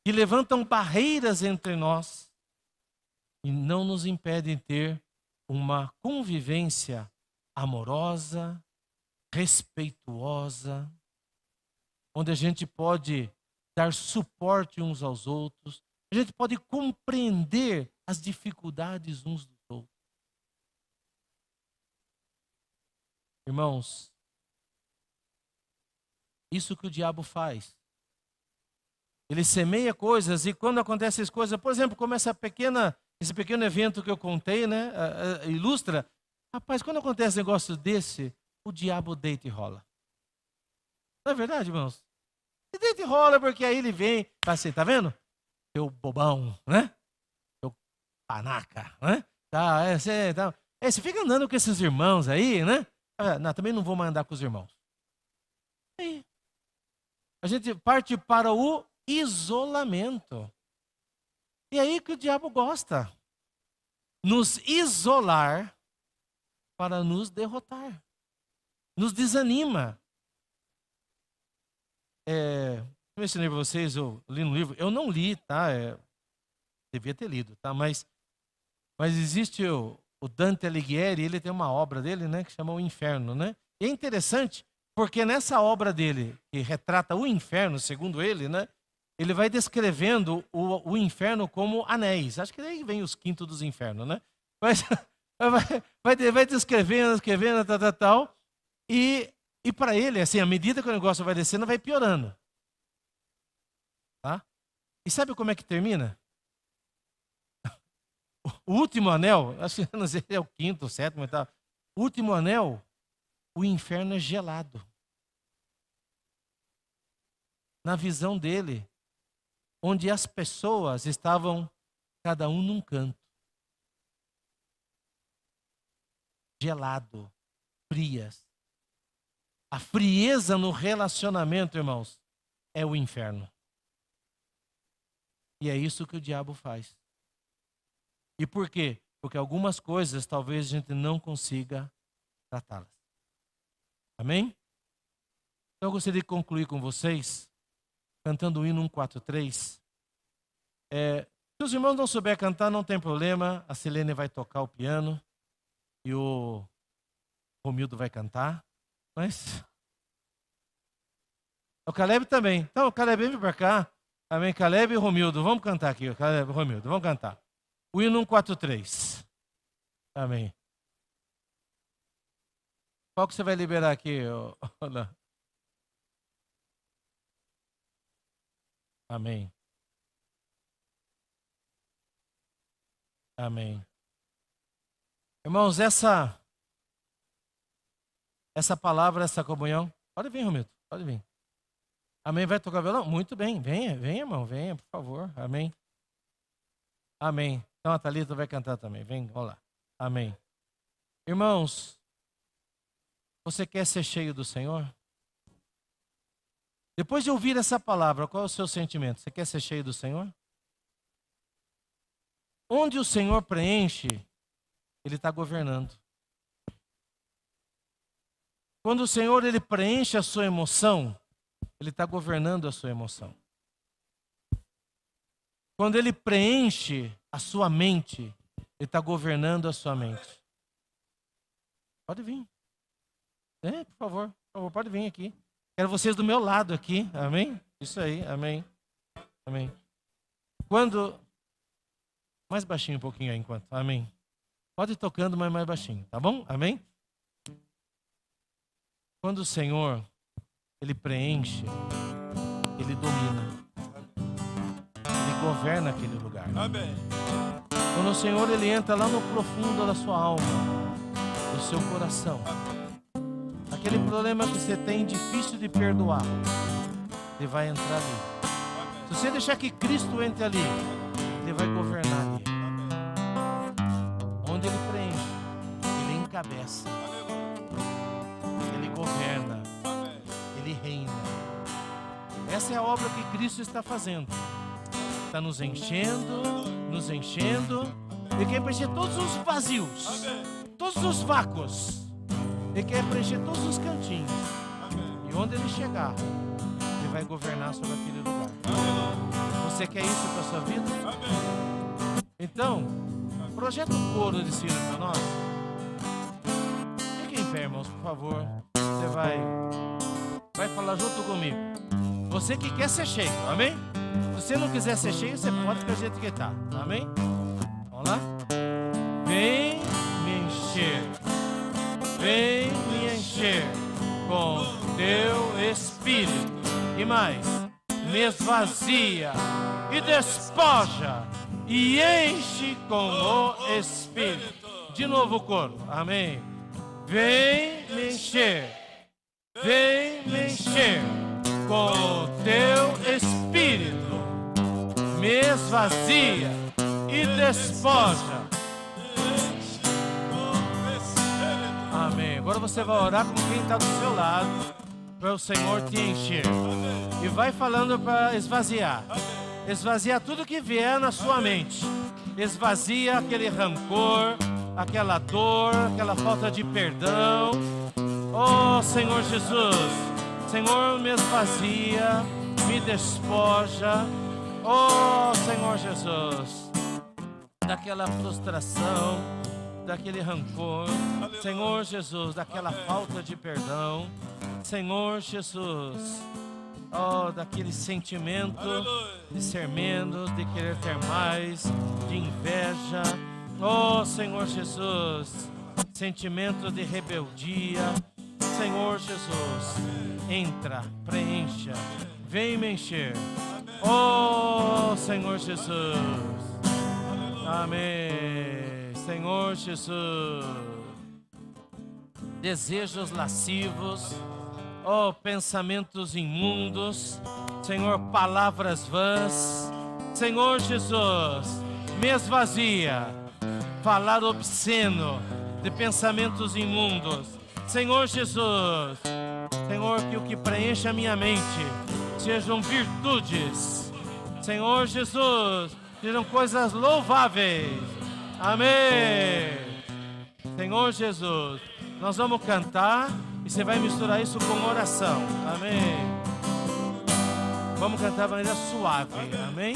Que levantam barreiras entre nós e não nos impedem ter uma convivência amorosa, respeituosa, onde a gente pode dar suporte uns aos outros, a gente pode compreender as dificuldades uns dos outros. Irmãos, Isso que o diabo faz. Ele semeia coisas e quando acontecem as coisas, por exemplo, como esse pequeno evento que eu contei, né, ilustra. Rapaz, quando acontece um negócio desse, o diabo deita e rola. Não é verdade, irmãos? Ele deita e rola porque aí ele vem, tá assim, tá vendo? Seu bobão, né? Seu panaca, né? Você fica andando com esses irmãos aí, né? Não, também não vou mais andar com os irmãos. Aí, a gente parte para o isolamento. E aí que o diabo gosta. Nos isolar para nos derrotar. Nos desanima. Eu ensinei para vocês, eu li no livro. Eu não li, tá? Devia ter lido, tá? Mas existe o Dante Alighieri, ele tem uma obra dele, né? Que chama O Inferno, né? E é interessante, porque nessa obra dele, que retrata o inferno, segundo ele, né? Ele vai descrevendo o inferno como anéis. Acho que daí vem os quintos dos infernos, né? Mas vai descrevendo, tal. E para ele, assim, à medida que o negócio vai descendo, vai piorando. Tá? E sabe como é que termina? O último anel, acho que não sei se é o quinto, o sétimo e tal. O último anel, o inferno é gelado. Na visão dele, onde as pessoas estavam, cada um num canto. Gelado, frias. A frieza no relacionamento, irmãos, é o inferno. E é isso que o diabo faz. E por quê? Porque algumas coisas talvez a gente não consiga tratá-las. Amém? Então eu gostaria de concluir com vocês cantando o hino 143. Se os irmãos não souberem cantar, não tem problema. A Silene vai tocar o piano e o Romildo vai cantar. Mas o Caleb também. Então, o Caleb vem para cá. Amém, Caleb e Romildo. Vamos cantar aqui, Caleb e Romildo. Vamos cantar. O hino 143. Amém. Qual que você vai liberar aqui? Amém. Amém. Irmãos, essa palavra, essa comunhão. Pode vir, Romildo. Pode vir. Amém. Vai tocar violão? Muito bem. Venha, irmão. Venha, por favor. Amém. Amém. Então a Thalita vai cantar também. Vem, vamos lá. Amém. Irmãos, você quer ser cheio do Senhor? Depois de ouvir essa palavra, qual é o seu sentimento? Você quer ser cheio do Senhor? Onde o Senhor preenche, Ele está governando. Quando o Senhor ele preenche a sua emoção, Ele está governando a sua emoção. Quando Ele preenche a sua mente, Ele está governando a sua mente. Pode vir. Por favor, pode vir aqui. Quero vocês do meu lado aqui, amém? Isso aí, amém. Amém. Quando... Mais baixinho um pouquinho aí enquanto, amém. Pode ir tocando, mas mais baixinho, tá bom? Amém? Quando o Senhor, Ele preenche, Ele domina. Ele governa aquele lugar. Amém. Quando o Senhor, Ele entra lá no profundo da sua alma, do seu coração. Aquele problema que você tem difícil de perdoar, Ele vai entrar ali. Se você deixar que Cristo entre ali, Ele vai governar ali. Onde Ele preenche, Ele encabeça. Ele governa. Ele reina. Essa é a obra que Cristo está fazendo. Está nos enchendo, nos enchendo. Ele quer preencher todos os vazios, todos os vácuos. Ele quer preencher todos os cantinhos. E onde Ele chegar, Ele vai governar sobre aquele lugar. Você quer isso para a sua vida? Então, projeta o coro de Ciro para nós. Fiquem em pé, irmãos, por favor. Você vai falar junto comigo. Você que quer ser cheio, amém? Se você não quiser ser cheio, você pode ficar do jeito que está, amém? Vamos lá? Vem me encher. Vem me encher com teu Espírito. mais. Me esvazia e despoja e enche com o Espírito. De novo o coro. Amém. Vem me encher com o teu Espírito. Me esvazia e despoja. Amém. Agora você vai orar com quem está do seu lado, para o Senhor te encher. E vai falando para esvaziar. Esvazia tudo que vier na sua mente. Esvazia aquele rancor, aquela dor, aquela falta de perdão. Oh Senhor Jesus, Senhor, me esvazia, me despoja. Oh Senhor Jesus, daquela frustração, daquele rancor. Senhor Jesus, daquela falta de perdão. Senhor Jesus, oh, daquele sentimento de ser menos, de querer ter mais, de inveja. Oh Senhor Jesus, sentimento de rebeldia. Senhor Jesus, entra, preencha, vem me encher. Oh Senhor Jesus, amém. Senhor Jesus, desejos lascivos, oh, pensamentos imundos, Senhor, palavras vãs. Senhor Jesus, me esvazia, falar obsceno, de pensamentos imundos. Senhor Jesus, Senhor, que o que preenche a minha mente sejam virtudes. Senhor Jesus, sejam coisas louváveis. Amém. Senhor Jesus, nós vamos cantar e você vai misturar isso com oração. Amém. Vamos cantar de maneira suave. Amém.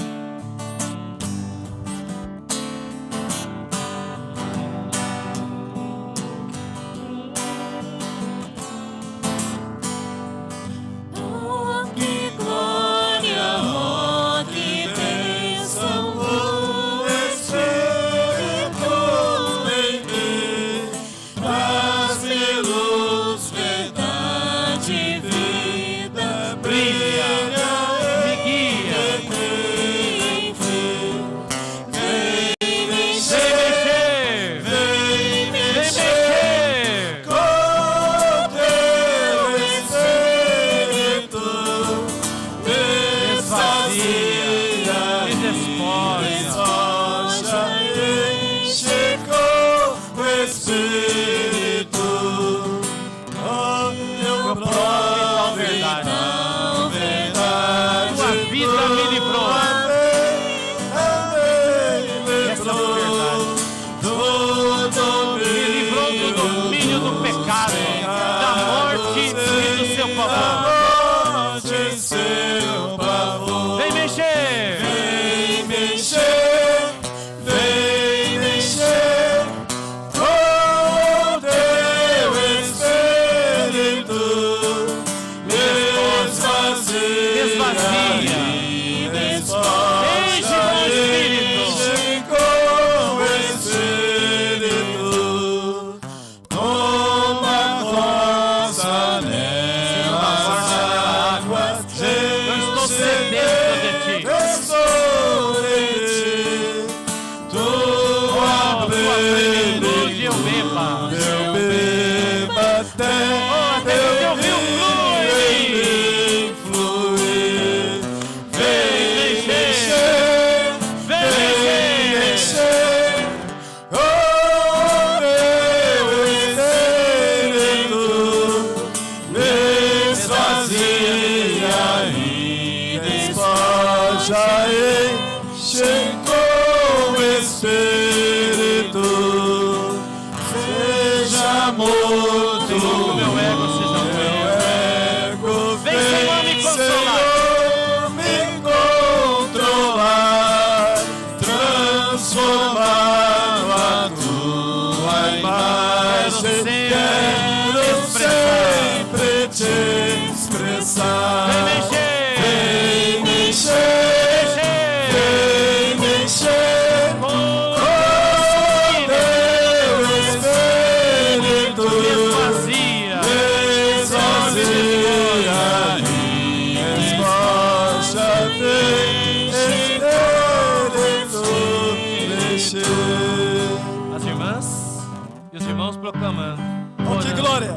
E os irmãos proclamando. Oh, que glória!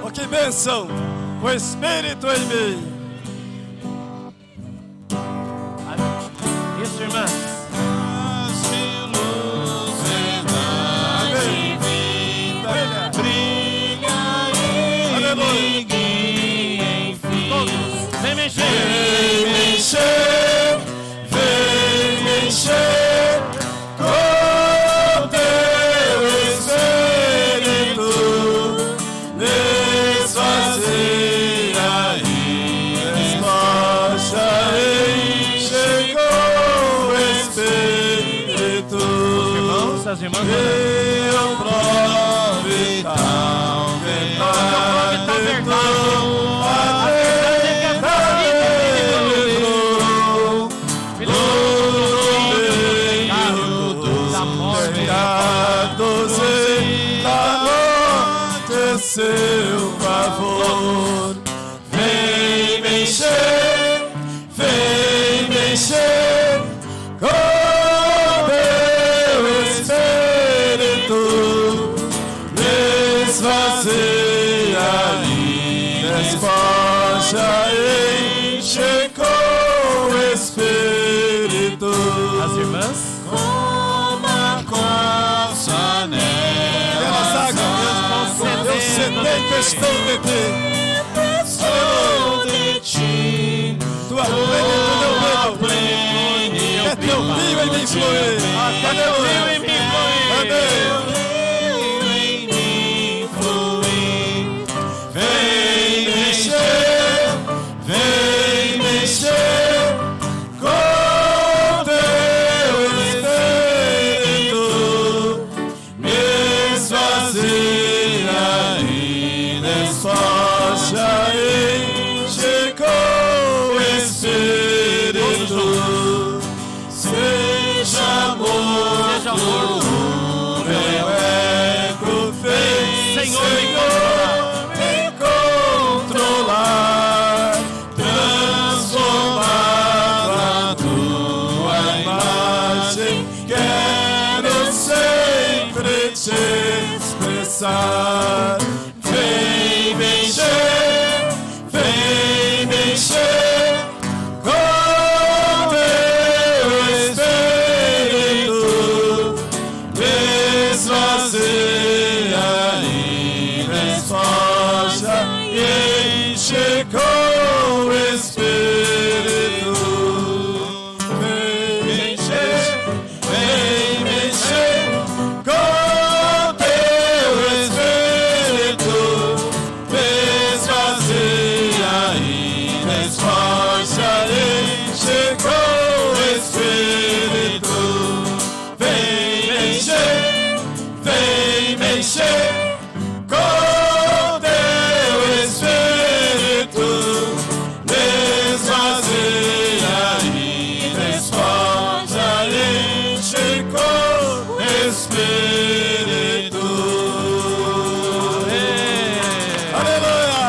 Oh, que bênção! O Espírito em mim. Isso, irmãs. Vem mexer, vem mexer com teu Espírito, desfazer aí, desmancha, enche com o Espírito. os irmãos, as irmãs. Meu prove tal verdade. Seu favor, vem mexer com teu Espírito, desfazer ali, despoja, enche com o Espírito. As irmãs, Como a coça nela, eu sedei, estou de ti. Estou de ti. Tua plenitude, é teu rio em mim fluir. É teu rio em mim fluir. Vem mexer com teu Espírito, desfazer aí, despoja, enche com o Espírito. Seja amor, meu eco vem, Senhor, me controlar, transformar a tua imagem. Quero sempre te expressar. Vem mexer com teu Espírito, desfazer aí, despoja, enche com o Espírito. Vem mexer com teu Espírito, desfazer aí, despoja, enche com o Espírito. Vem mexer com teu Espírito, desfazer aí, despoja, enche com o Espírito. Aleluia!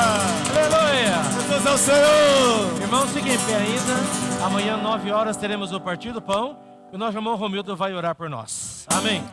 aleluia. Jesus é o Senhor! Irmãos, fiquem em pé ainda. Amanhã, 9 horas, teremos o Partir do Pão. E o nosso irmão Romildo vai orar por nós. Amém.